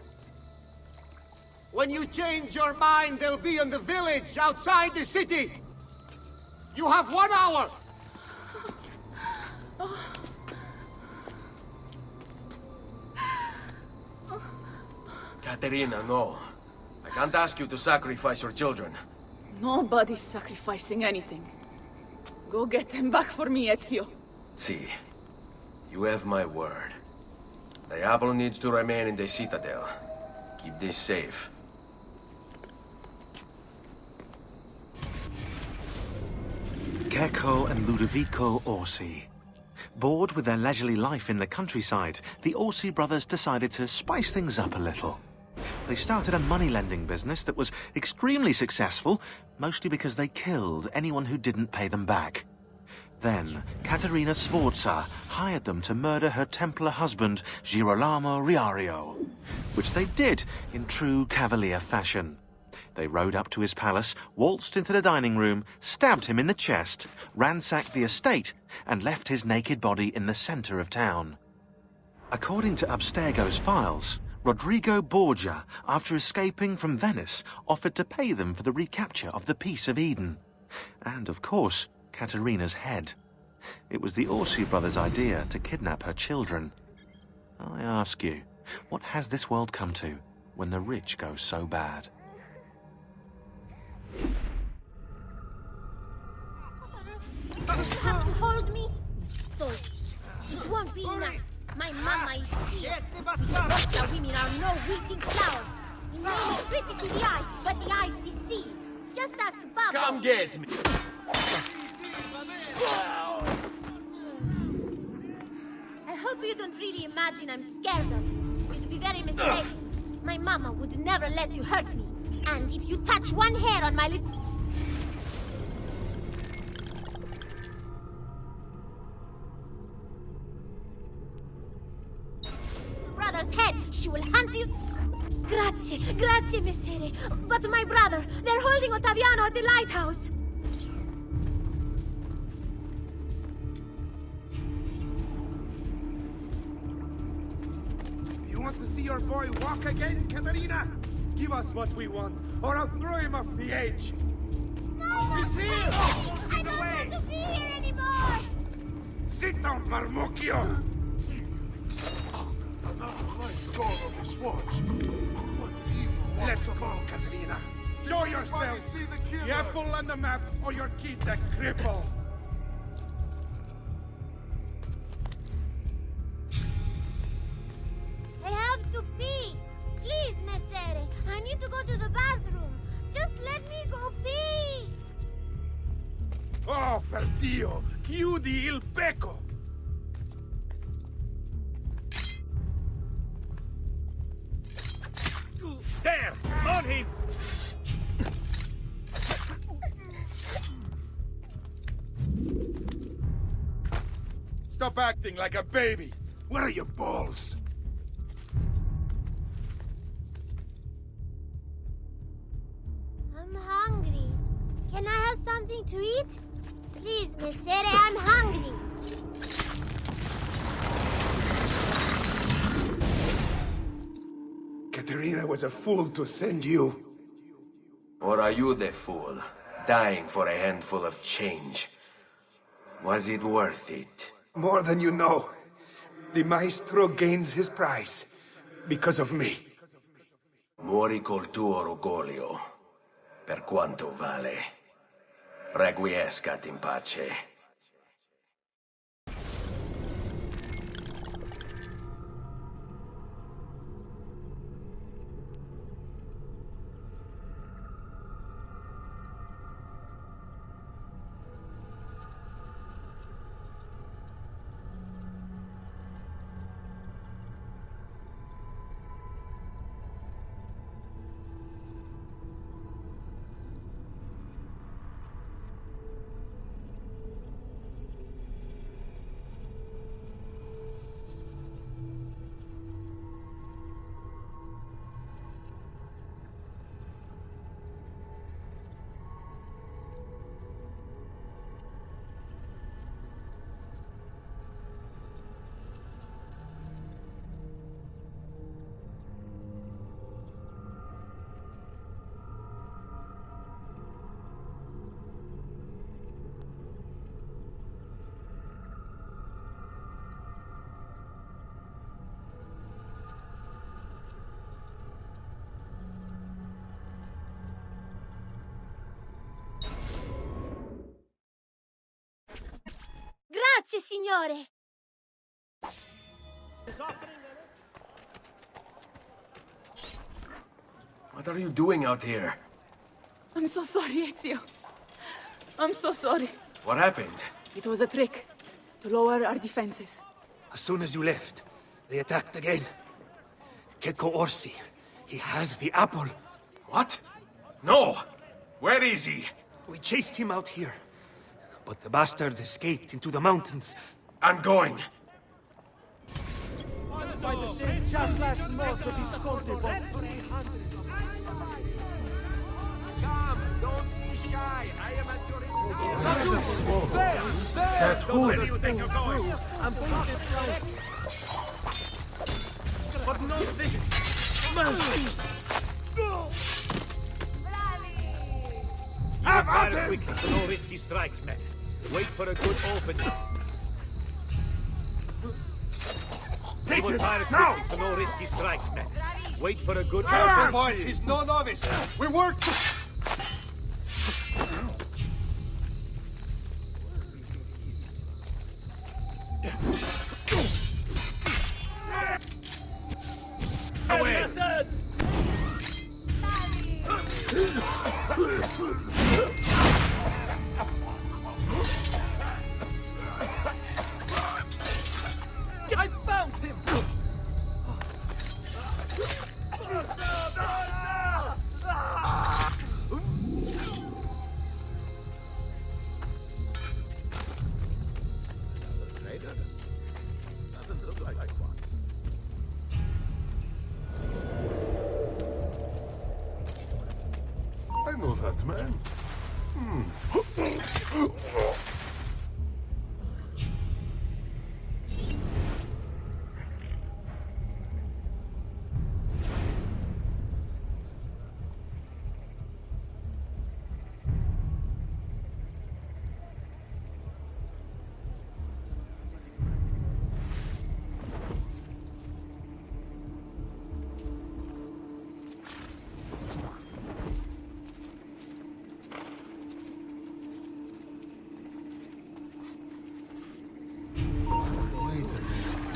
When you change your mind, they'll be in the village outside the city. You have 1 hour. Caterina, no. I can't ask you to sacrifice your children. Nobody's sacrificing anything. Go get them back for me, Ezio. See, you have my word. The apple needs to remain in the Citadel. Keep this safe. Gecko and Ludovico Orsi. Bored with their leisurely life in the countryside, the Orsi brothers decided to spice things up a little. They started a money-lending business that was extremely successful, mostly because they killed anyone who didn't pay them back. Then, Caterina Sforza hired them to murder her Templar husband, Girolamo Riario, which they did in true cavalier fashion. They rode up to his palace, waltzed into the dining room, stabbed him in the chest, ransacked the estate, and left his naked body in the center of town. According to Abstergo's files, Rodrigo Borgia, after escaping from Venice, offered to pay them for the recapture of the Peace of Eden. And, of course, Caterina's head. It was the Orsi brothers' idea to kidnap her children. I ask you, what has this world come to when the rich go so bad? You have to hold me? Stolti. It won't be enough. My mama is here. The women are no wilting flowers. You know he's pretty to the eye, but the eyes deceive. Just ask Baba. Come get me! I hope you don't really imagine I'm scared of you. You'd be very mistaken. My mama would never let you hurt me. And if you touch one hair on my lips... brother's head, she will hunt you... Grazie, grazie, Messere. But my brother, they're holding Ottaviano at the lighthouse. You want to see your boy walk again, Caterina? Give us what we want, or I'll throw him off the edge. No, He's here! I don't want to be here anymore! Sit down, Marmocchio! Let's go, Caterina. Show yourself. The apple on the map, or your kid's a cripple. I have to pee. Please, Messere. I need to go to the bathroom. Just let me go pee. Oh, per Dio! Chiudi il becco! There! On him! Stop acting like a baby! Where are your balls? I'm hungry. Can I have something to eat? Please, Messere, I'm hungry. Caterina was a fool to send you. Or are you the fool, dying for a handful of change? Was it worth it? More than you know. The maestro gains his prize because of me. Muori col tuo orgoglio, per quanto vale. Requiescat in pace. Grazie, signore. What are you doing out here? I'm so sorry, Ezio. I'm so sorry. What happened? It was a trick to lower our defenses. As soon as you left, they attacked again. Checco Orsi. He has the apple. What? No! Where is he? We chased him out here. But the bastards escaped into the mountains. I'm going. By the same just last month of Visconti, but 300. Come, don't be shy. I am at your There! That's good. Where do you think you're going? I'm pointed right. But not this. You retire quickly, so no risky strikes, men. Wait for a good opening. You will tire quickly, so no risky strikes, men. Wait for a good opening. Boys, he's no novice. We work. Away. that man?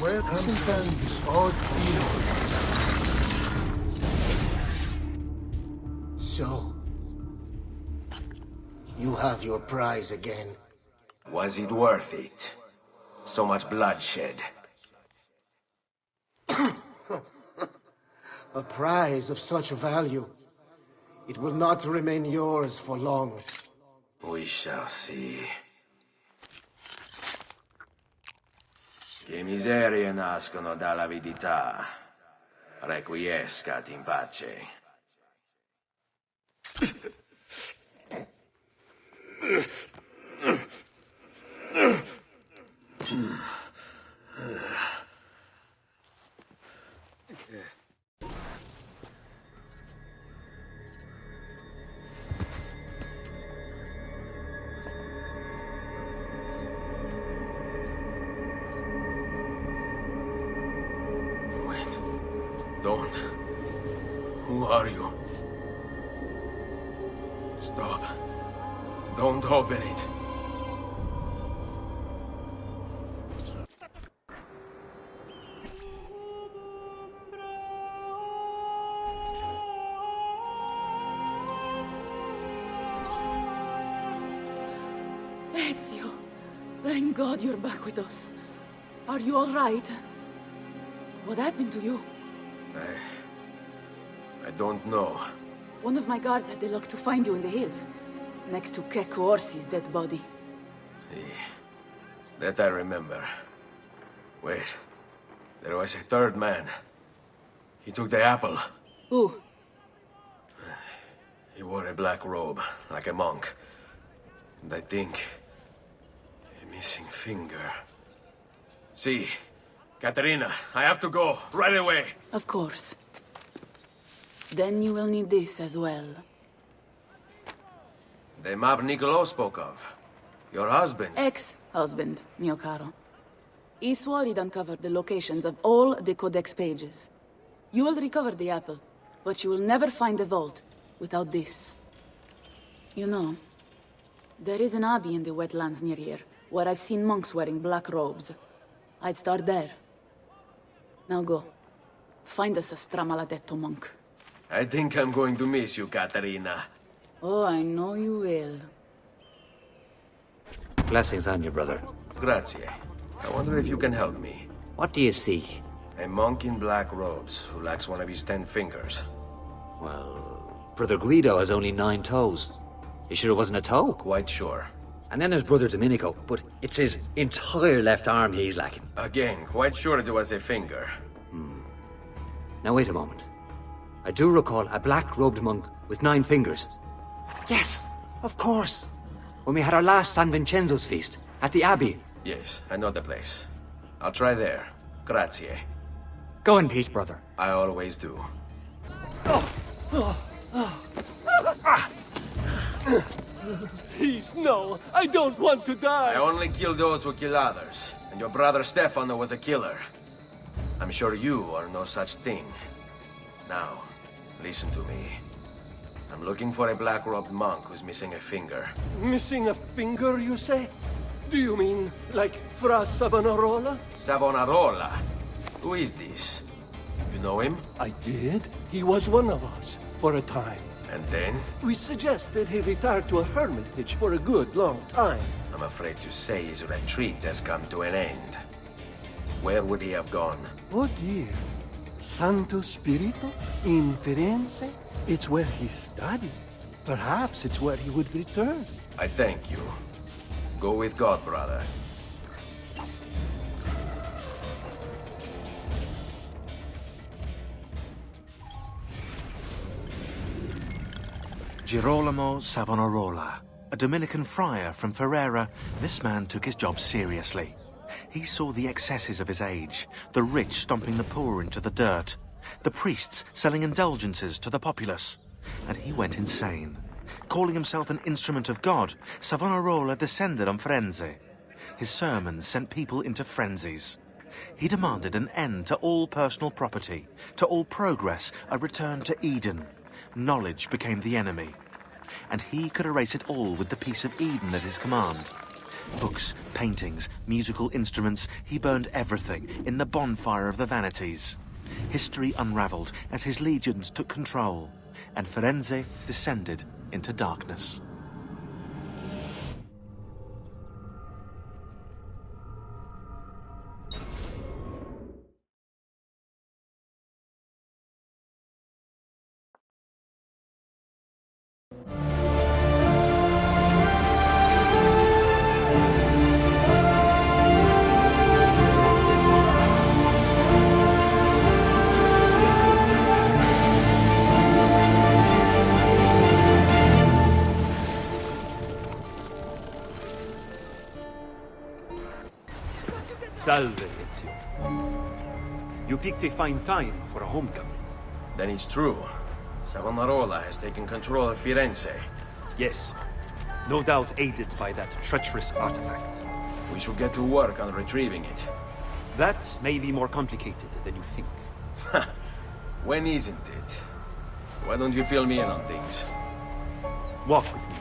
Where can we find this odd feeling? So, you have your prize again. Was it worth it? So much bloodshed. A prize of such value. It will not remain yours for long. We shall see. Che miserie nascono dall'avidità. Requiescat in pace. Don't. Who are you? Stop. Don't open it. Ezio, thank God you're back with us. Are you all right? What happened to you? I don't know. One of my guards had the luck to find you in the hills, next to Kek Orsi's dead body. See, that I remember. Wait, there was a third man. He took the apple. Who? He wore a black robe, like a monk. And I think... a missing finger. See, Katerina, I have to go, right away. Of course. Then you will need this as well. The map Niccolo spoke of. Your husband. Ex-husband, mio caro. He swore he'd uncover the locations of all the Codex pages. You will recover the apple, but you will never find the vault without this. You know, there is an abbey in the wetlands near here, where I've seen monks wearing black robes. I'd start there. Now go. Find us a stramaladetto monk. I think I'm going to miss you, Katerina. Oh, I know you will. Blessings on you, brother. Grazie. I wonder if you can help me. What do you seek? A monk in black robes who lacks one of his 10 fingers. Well, Brother Guido has only 9 toes. You sure it wasn't a toe? Quite sure. And then there's Brother Domenico, but it's his entire left arm he's lacking. Again, quite sure it was a finger. Now wait a moment. I do recall a black-robed monk with 9 fingers. Yes, of course. When we had our last San Vincenzo's feast, at the Abbey. Yes, I know the place. I'll try there. Grazie. Go in peace, brother. I always do. Please, no. I don't want to die. I only kill those who kill others. And your brother Stefano was a killer. I'm sure you are no such thing. Now, listen to me. I'm looking for a black-robed monk who's missing a finger. Missing a finger, you say? Do you mean like Fra Savonarola? Savonarola? Who is this? You know him? I did. He was one of us, for a time. And then? We suggested he retire to a hermitage for a good long time. I'm afraid to say his retreat has come to an end. Where would he have gone? Oh dear. Santo Spirito? In Firenze? It's where he studied. Perhaps it's where he would return. I thank you. Go with God, brother. Girolamo Savonarola, a Dominican friar from Ferrara, this man took his job seriously. He saw the excesses of his age, the rich stomping the poor into the dirt, the priests selling indulgences to the populace, and he went insane. Calling himself an instrument of God, Savonarola descended on Firenze. His sermons sent people into frenzies. He demanded an end to all personal property, to all progress, a return to Eden. Knowledge became the enemy, and he could erase it all with the peace of Eden at his command. Books, paintings, musical instruments, he burned everything in the bonfire of the vanities. History unraveled as his legions took control, and Firenze descended into darkness. Salve, Ezio. You picked a fine time for a homecoming. Then it's true. Savonarola has taken control of Firenze. Yes. No doubt aided by that treacherous artifact. We should get to work on retrieving it. That may be more complicated than you think. When isn't it? Why don't you fill me in on things? Walk with me.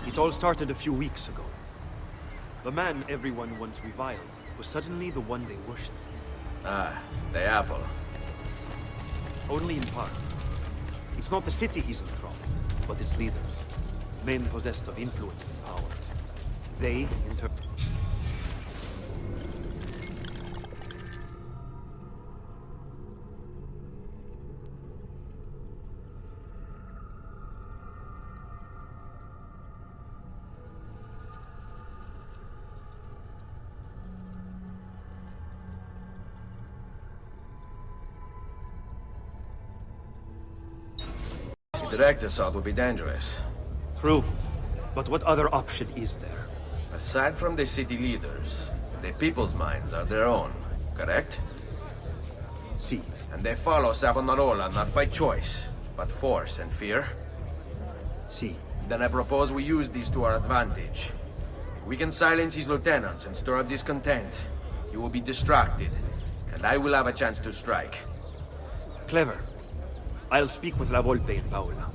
It all started a few weeks ago. The man everyone once reviled was suddenly the one they worshipped. Ah, the apple. Only in part. It's not the city he's enthralled, but its leaders. Men possessed of influence and power. They interpret. Direct assault would be dangerous. True. But what other option is there? Aside from the city leaders, the people's minds are their own, correct? Si. And they follow Savonarola not by choice, but force and fear? Si. Then I propose we use these to our advantage. We can silence his lieutenants and stir up discontent. You will be distracted, and I will have a chance to strike. Clever. I'll speak with La Volpe and Paola.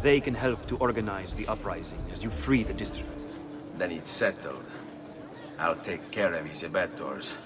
They can help to organize the uprising as you free the districts. Then it's settled. I'll take care of his abettors.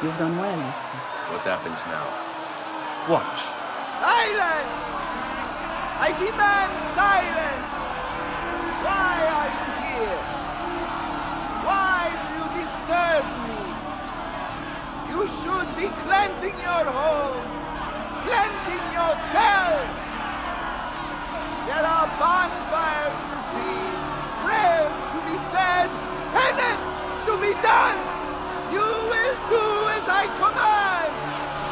You've done well, Ezio. What happens now? Watch. Silence! I demand silence! Why are you here? Why do you disturb me? You should be cleansing your home, cleansing yourself. There are bonfires to see, prayers to be said, penance to be done. You will do as I command!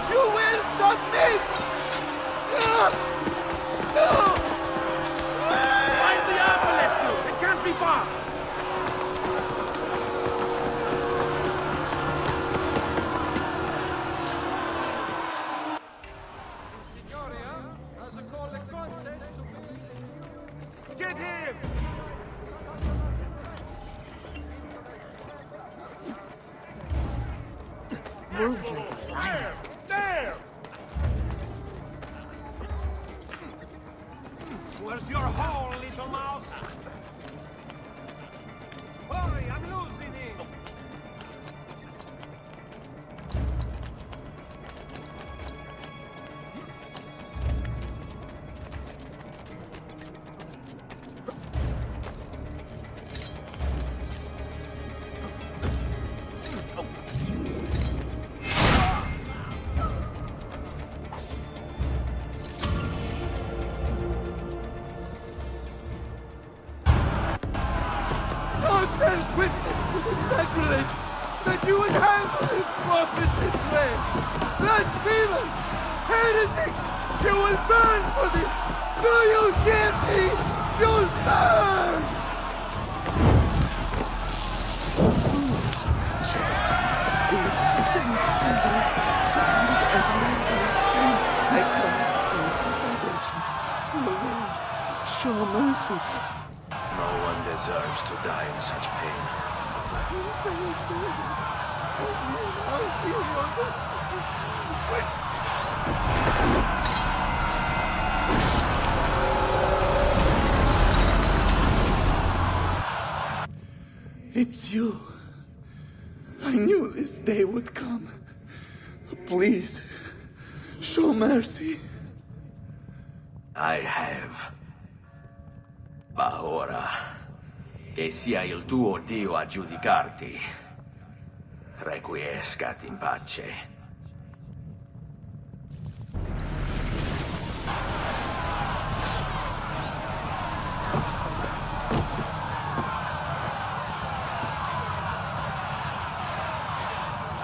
You will submit! No! Find the apple, Ezio! It can't be far! Get him! Moves like a lion. There! Where's your hole, little mouse? Hurry, I'm losing him! you would handle this prophet this way! Blasphemers! Heretics! You will burn for this! Do you hear me? You'll burn! Show mercy. No one deserves to die in such pain. It's you. I knew this day would come. Please, show mercy. I have. Ma ora, che sia il tuo Dio a giudicarti, requiescat in pace.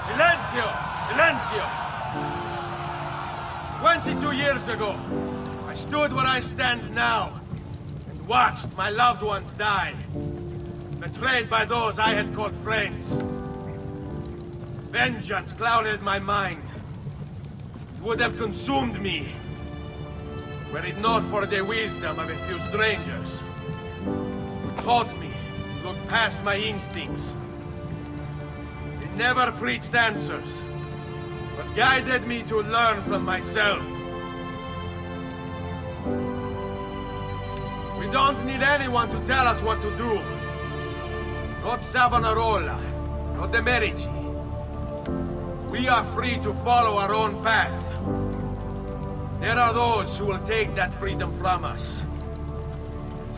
Silenzio! Silenzio! 22 years ago, I stood where I stand now, and watched my loved ones die, betrayed by those I had called friends. Vengeance clouded my mind. It would have consumed me, were it not for the wisdom of a few strangers, who taught me to look past my instincts. They never preached answers, but guided me to learn from myself. We don't need anyone to tell us what to do. Not Savonarola, not the Medici. We are free to follow our own path. There are those who will take that freedom from us.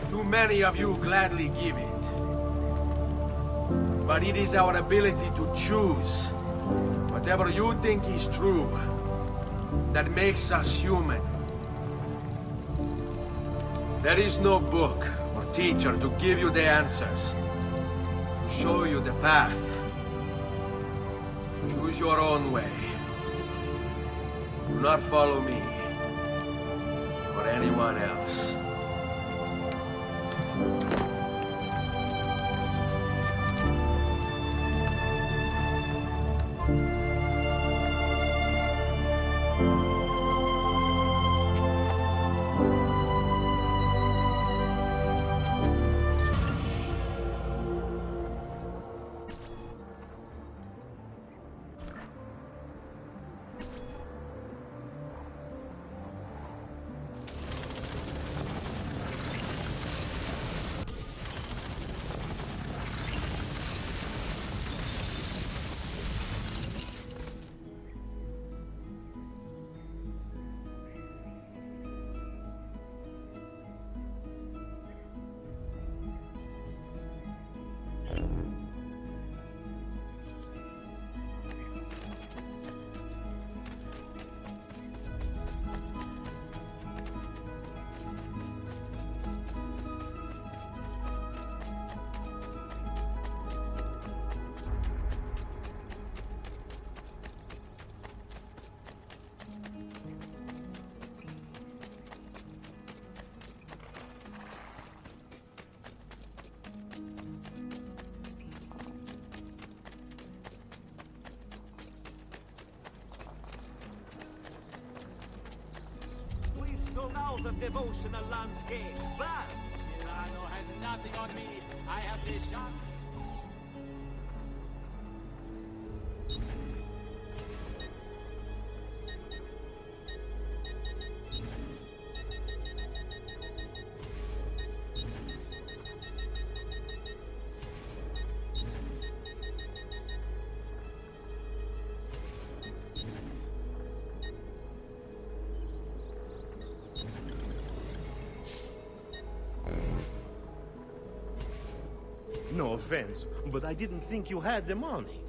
Too many of you gladly give it. But it is our ability to choose whatever you think is true that makes us human. There is no book or teacher to give you the answers, to show you the path. Choose your own way. Do not follow me or anyone else. The devotional landscape, but Milano has nothing on me. I have this shot. No offense, but I didn't think you had the money.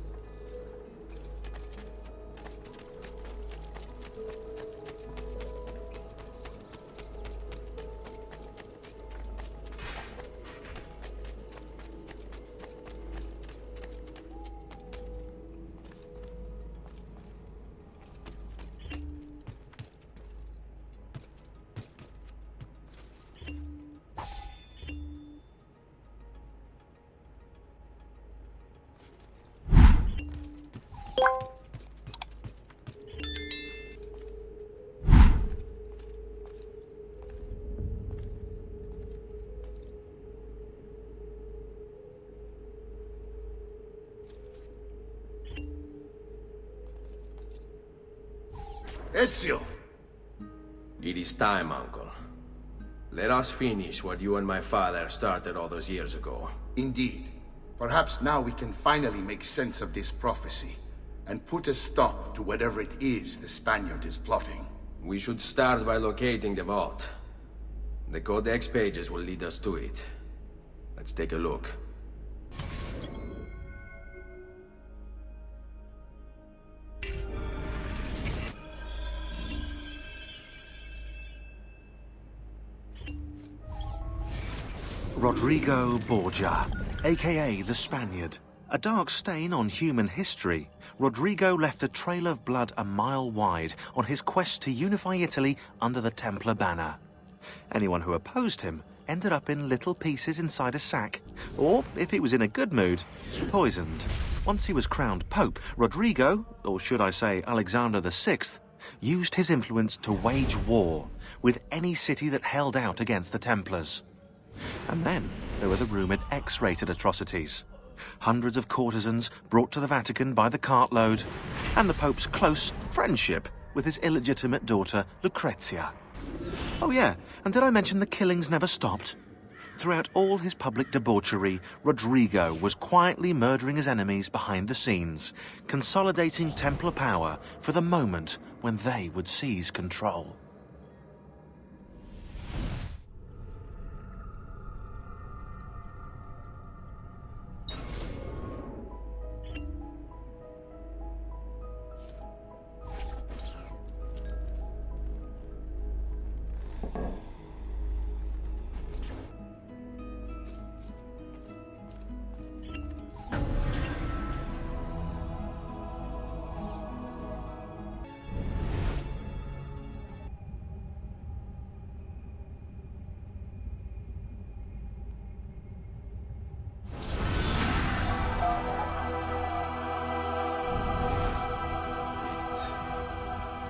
Ezio! It is time, Uncle. Let us finish what you and my father started all those years ago. Indeed. Perhaps now we can finally make sense of this prophecy, and put a stop to whatever it is the Spaniard is plotting. We should start by locating the vault. The Codex pages will lead us to it. Let's take a look. Rodrigo Borgia, aka the Spaniard. A dark stain on human history, Rodrigo left a trail of blood a mile wide on his quest to unify Italy under the Templar banner. Anyone who opposed him ended up in little pieces inside a sack, or, if he was in a good mood, poisoned. Once he was crowned Pope, Rodrigo, or should I say Alexander VI, used his influence to wage war with any city that held out against the Templars. And then there were the rumoured X-rated atrocities. Hundreds of courtesans brought to the Vatican by the cartload, and the Pope's close friendship with his illegitimate daughter, Lucrezia. Oh yeah, and did I mention the killings never stopped? Throughout all his public debauchery, Rodrigo was quietly murdering his enemies behind the scenes, consolidating Templar power for the moment when they would seize control.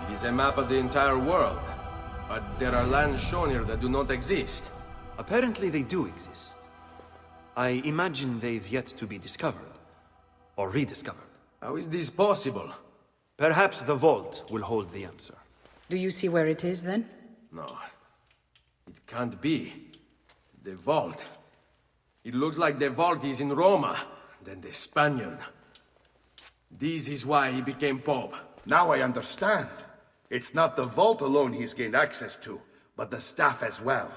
It is a map of the entire world, but there are lands shown here that do not exist. Apparently they do exist. I imagine they've yet to be discovered. Or rediscovered. How is this possible? Perhaps the vault will hold the answer. Do you see where it is, then? No. It can't be. The vault. It looks like the vault is in Roma, then the Spaniard. This is why he became Pope. Now I understand. It's not the vault alone he's gained access to, but the staff as well.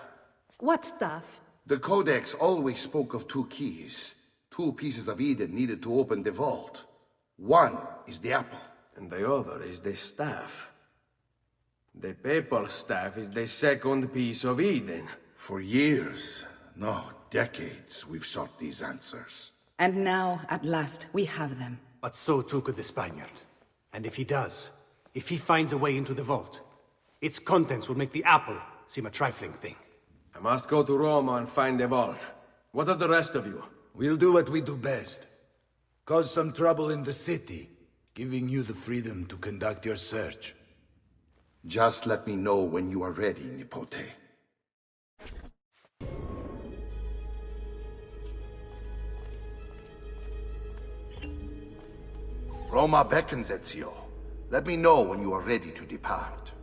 What staff? The Codex always spoke of two keys. Two pieces of Eden needed to open the vault. One is the apple. And the other is the staff. The papal staff is the second piece of Eden. For years, no, decades, we've sought these answers. And now, at last, we have them. But so too could the Spaniard. And if he does, if he finds a way into the vault, its contents will make the apple seem a trifling thing. I must go to Roma and find the vault. What of the rest of you? We'll do what we do best. Cause some trouble in the city, giving you the freedom to conduct your search. Just let me know when you are ready, Nipote. Roma beckons, Ezio. Let me know when you are ready to depart.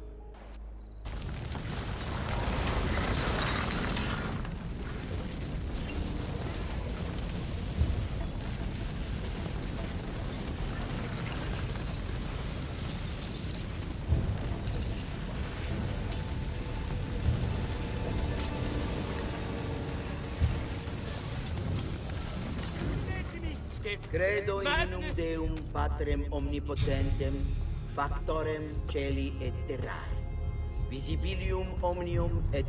Credo in unum Deum Patrem omnipotentem, factorem celi et terrae, visibilium omnium et...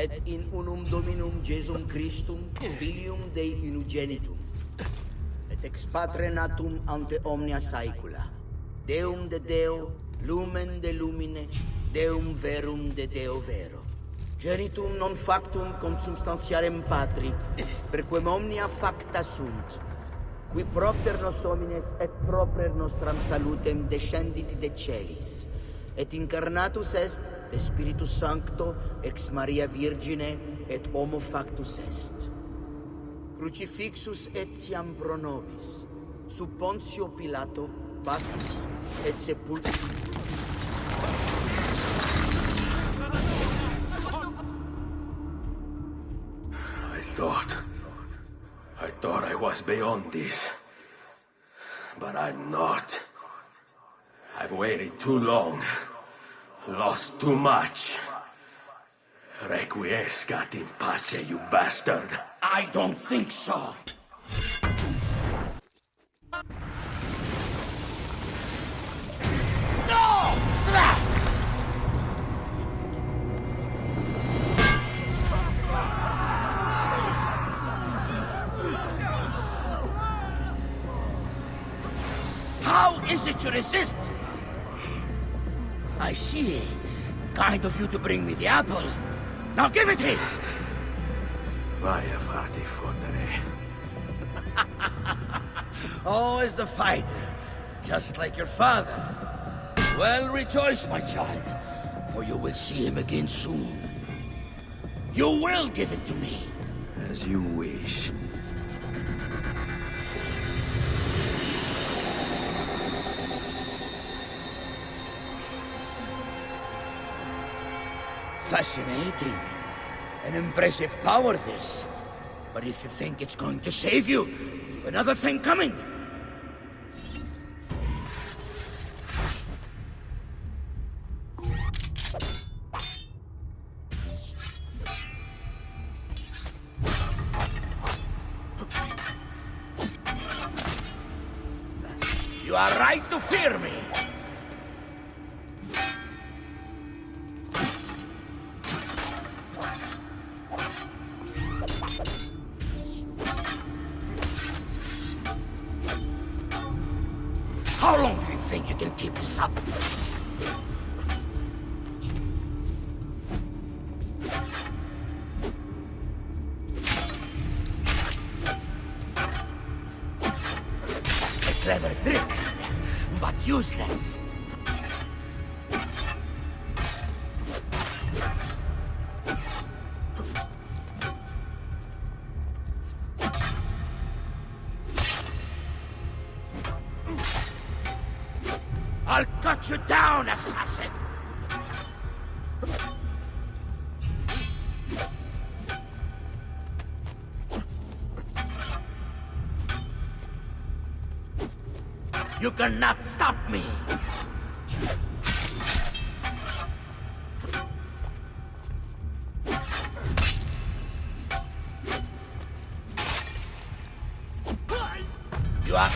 et in unum Dominum Jesum Christum, Filium Dei unigenitum, et ex Patre natum ante omnia saecula, Deum de Deo, lumen de lumine, Deum verum de Deo vero. Genitum non factum consubstantiarem Patri, perquem omnia facta sunt, qui propter nos homines et proper nostram salutem descendit de celis, et incarnatus est de Spiritus Sancto ex Maria Virgine et homo factus est. Crucifixus etiam pro nobis, sub Pontio Pilato, passus et sepultus. I thought I was beyond this. But I'm not. I've waited too long. Lost too much. Requiescat in pace, you bastard. I don't think so. No! How is it you resist? I see. Kind of you to bring me the apple. Now give it here! Vai a farti fottere. Always the fighter, just like your father. Well, rejoice, my child, for you will see him again soon. You will give it to me. As you wish. Fascinating. An impressive power, this. But if you think it's going to save you, you've another thing coming. You are right to fear me. How long do you think you can keep this up? A clever trick, but useless. I'll cut you down, assassin! You cannot stop me! You are...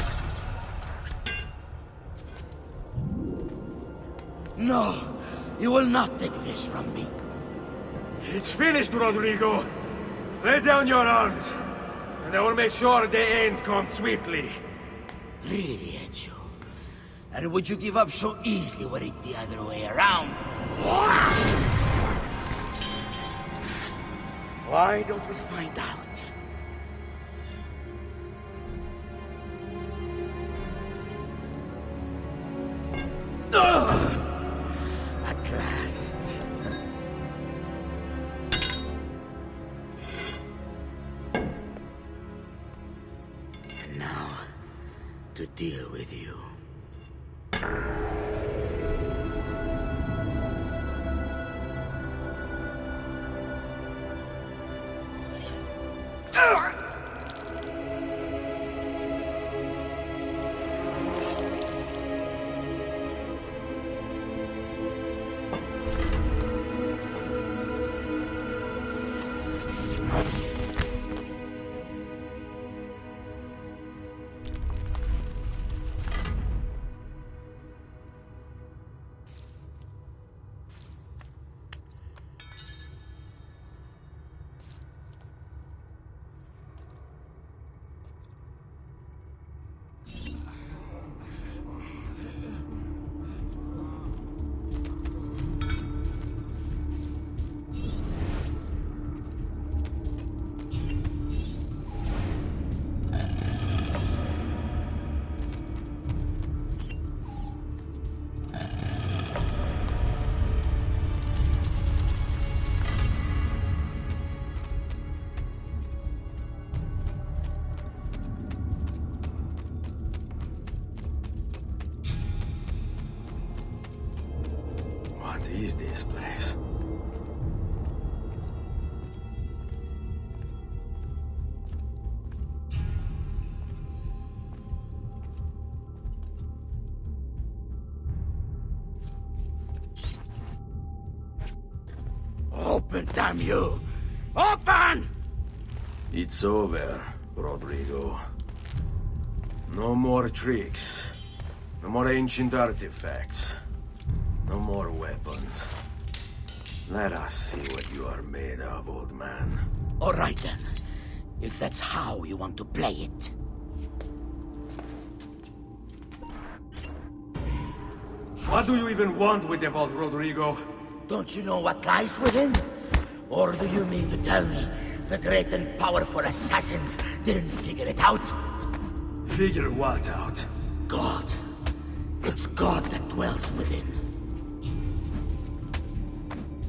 No, you will not take this from me. It's finished, Rodrigo. Lay down your arms, and I will make sure the end comes swiftly. Really, Ezio? And would you give up so easily were it the other way around? Why don't we find out? At last. And now, to deal with you. What is this place? Open, damn you! Open! It's over, Rodrigo. No more tricks. No more ancient artifacts. No more weapons. Let us see what you are made of, old man. All right, then. If that's how you want to play it. What do you even want with the vault, Rodrigo? Don't you know what lies within? Or do you mean to tell me the great and powerful assassins didn't figure it out? Figure what out? God. It's God that dwells within.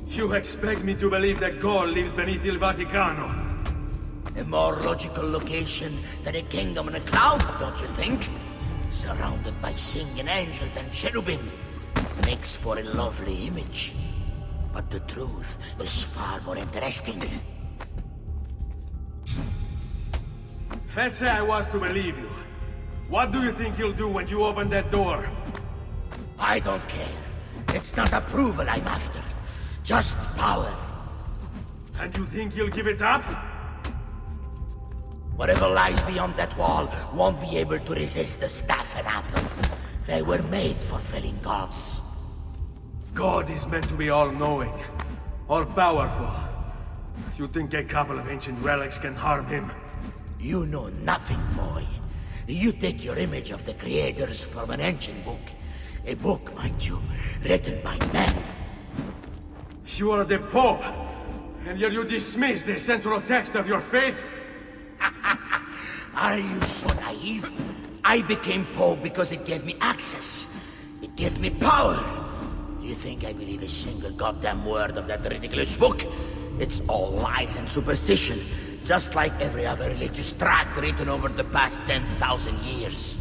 You expect me to believe that God lives beneath Il Vaticano? A more logical location than a kingdom in a cloud, don't you think? Surrounded by singing angels and cherubim. Makes for a lovely image. But the truth is far more interesting. Let's say I was to believe you. What do you think you'll do when you open that door? I don't care. It's not approval I'm after. Just power. And you think you'll give it up? Whatever lies beyond that wall won't be able to resist the staff and apple. They were made for felling gods. God is meant to be all-knowing, all-powerful. You think a couple of ancient relics can harm him? You know nothing, boy. You take your image of the creators from an ancient book. A book, mind you, written by men. You are the Pope, and yet you dismiss the central text of your faith? Are you so naive? I became Pope because it gave me access. It gave me power. Do you think I believe a single goddamn word of that ridiculous book? It's all lies and superstition, just like every other religious tract written over the past 10,000 years.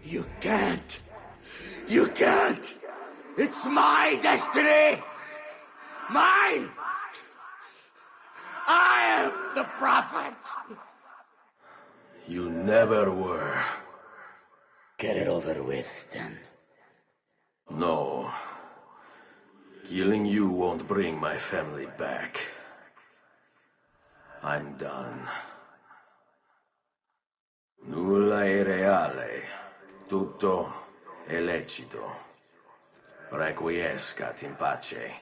You can't! You can't! It's my destiny! Mine! I am the prophet! You never were. Get it over with, then. No. Killing you won't bring my family back. I'm done. Nulla è reale. Tutto è lecito. Requiescat in pace.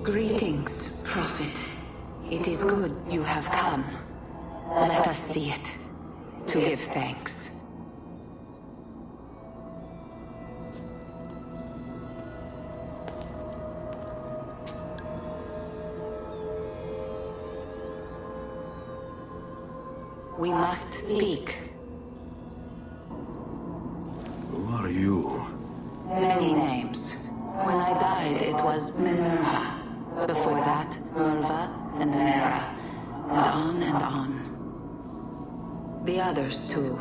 Greetings, Prophet. It is good you have come. Let us see it, to give thanks. We must speak. Who are you? Many names. When I died, it was Minerva. Before that, Merva and Mera. And on and on. The others, too.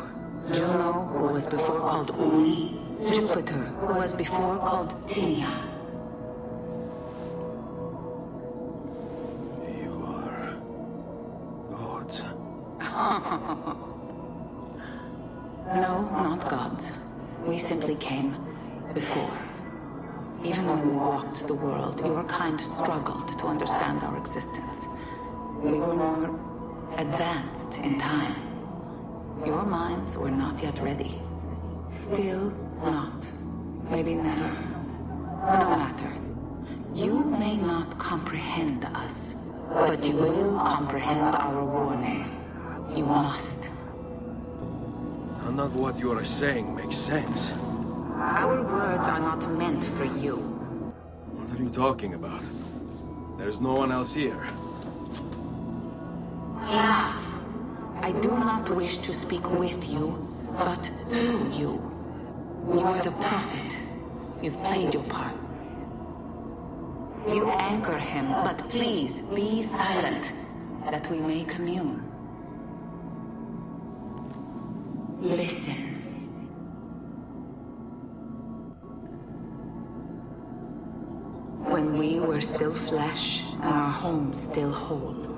Juno, who was before called Uni. Jupiter, who was before called Tinia. No, not gods. We simply came before. Even when we walked the world, your kind struggled to understand our existence. We were more advanced in time. Your minds were not yet ready. Still not. Maybe never. No matter. You may not comprehend us, but you will comprehend our warning. You must. None of what you are saying makes sense. Our words are not meant for you. What are you talking about? There's no one else here. Enough. I do not wish to speak with you, but through you. You are the prophet. You've played your part. You anchor him, but please be silent, that we may commune. Listen. When we were still flesh and our home still whole,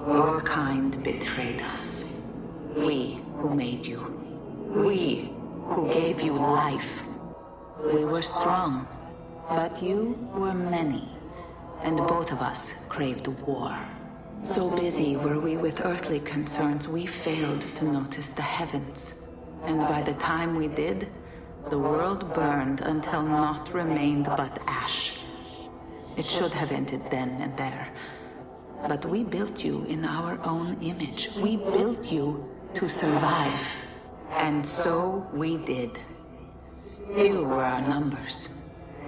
your kind betrayed us. We who made you. We who gave you life. We were strong, but you were many, and both of us craved war. So busy were we with earthly concerns, we failed to notice the heavens. And by the time we did, the world burned until naught remained but ash. It should have ended then and there. But we built you in our own image. We built you to survive. And so we did. Few were our numbers.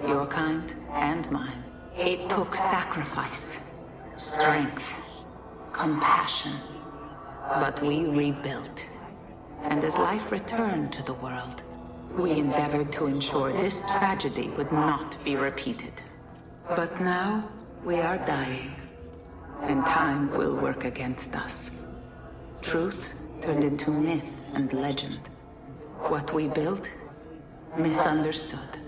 Your kind and mine. It took sacrifice, strength, compassion. But we rebuilt. And as life returned to the world, we endeavored to ensure this tragedy would not be repeated. But now, we are dying, and time will work against us. Truth turned into myth and legend. What we built, misunderstood.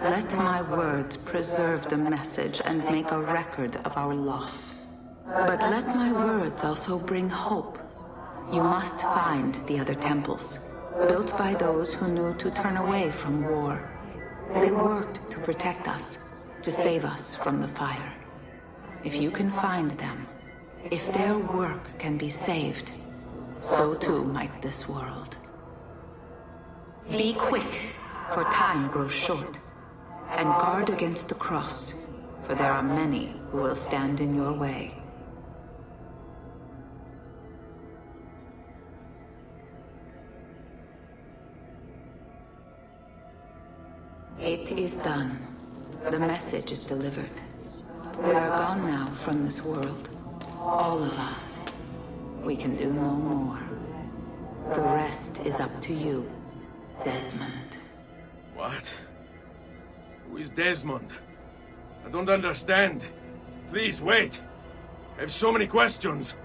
Let my words preserve the message and make a record of our loss. But let my words also bring hope. You must find the other temples, built by those who knew to turn away from war. They worked to protect us, to save us from the fire. If you can find them, if their work can be saved, so too might this world. Be quick, for time grows short, and guard against the cross, for there are many who will stand in your way. It is done. The message is delivered. We are gone now from this world. All of us. We can do no more. The rest is up to you, Desmond. What? Who is Desmond? I don't understand. Please, wait. I have so many questions.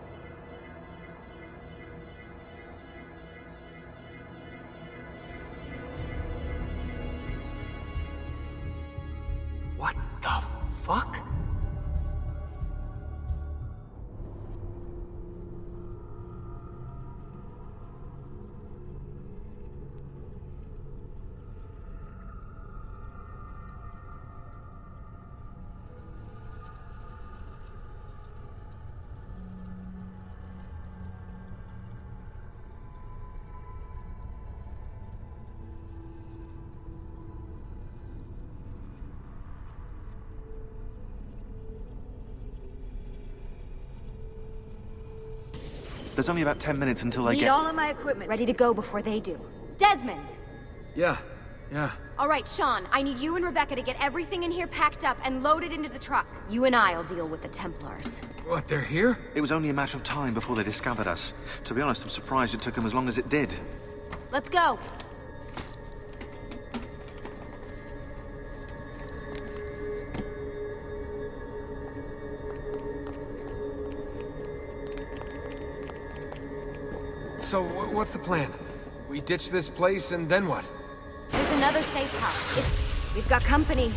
What the fuck? There's only about 10 minutes until I Need get... all of my equipment ready to go before they do. Desmond! Yeah. All right, Sean, I need you and Rebecca to get everything in here packed up and loaded into the truck. You and I'll deal with the Templars. What, they're here? It was only a matter of time before they discovered us. To be honest, I'm surprised it took them as long as it did. Let's go. So, what's the plan? We ditch this place, and then what? There's another safe house. We've got company.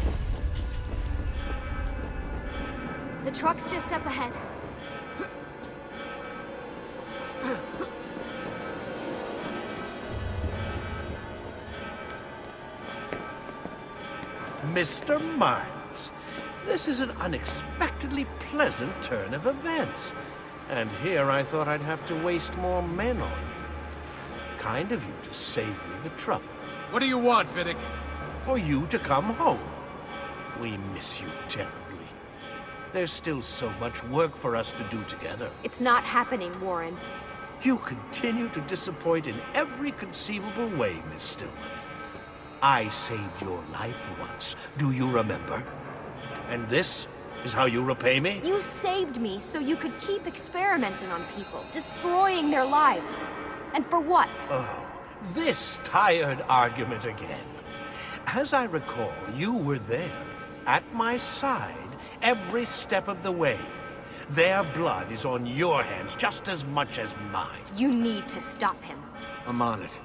The truck's just up ahead. Mr. Miles. This is an unexpectedly pleasant turn of events. And here I thought I'd have to waste more men on you. Kind of you to save me the trouble. What do you want, Vidic? For you to come home. We miss you terribly. There's still so much work for us to do together. It's not happening, Warren. You continue to disappoint in every conceivable way, Miss Stillman. I saved your life once. Do you remember? And this is how you repay me? You saved me so you could keep experimenting on people, destroying their lives. And for what? Oh, this tired argument again. As I recall, you were there, at my side, every step of the way. Their blood is on your hands just as much as mine. You need to stop him. I'm on it.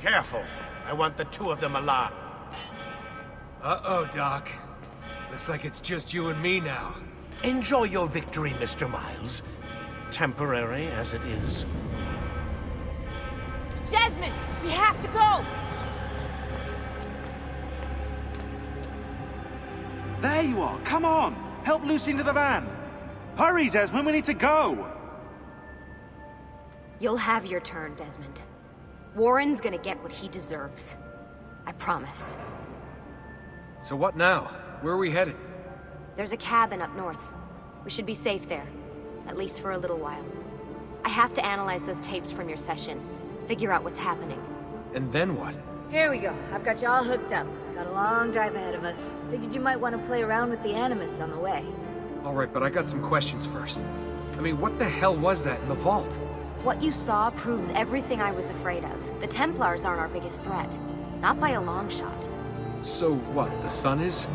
Careful. I want the two of them alive. Uh-oh, Doc. Looks like it's just you and me now. Enjoy your victory, Mr. Miles. Temporary as it is. Desmond, we have to go! There you are. Come on. Help Lucy into the van. Hurry, Desmond. We need to go. You'll have your turn, Desmond. Warren's gonna get what he deserves. I promise. So what now? Where are we headed? There's a cabin up north. We should be safe there. At least for a little while. I have to analyze those tapes from your session. Figure out what's happening. And then what? Here we go. I've got you all hooked up. Got a long drive ahead of us. Figured you might want to play around with the Animus on the way. Alright, but I got some questions first. I mean, what the hell was that in the vault? What you saw proves everything I was afraid of. The Templars aren't our biggest threat. Not by a long shot. So what, the sun is?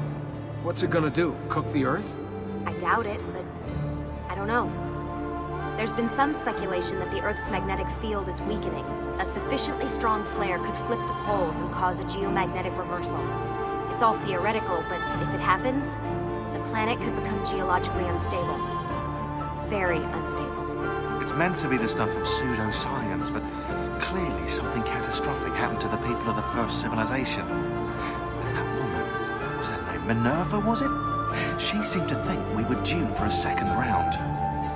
What's it gonna do? Cook the Earth? I doubt it, but I don't know. There's been some speculation that the Earth's magnetic field is weakening. A sufficiently strong flare could flip the poles and cause a geomagnetic reversal. It's all theoretical, but if it happens, the planet could become geologically unstable. Very unstable. It's meant to be the stuff of pseudoscience, but clearly something catastrophic happened to the people of the first civilization. And that woman, was her name Minerva, was it? She seemed to think we were due for a second round.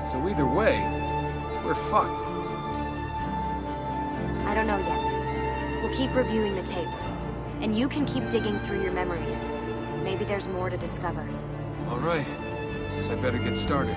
So either way, we're fucked. I don't know yet. We'll keep reviewing the tapes. And you can keep digging through your memories. Maybe there's more to discover. Alright. Guess I better get started.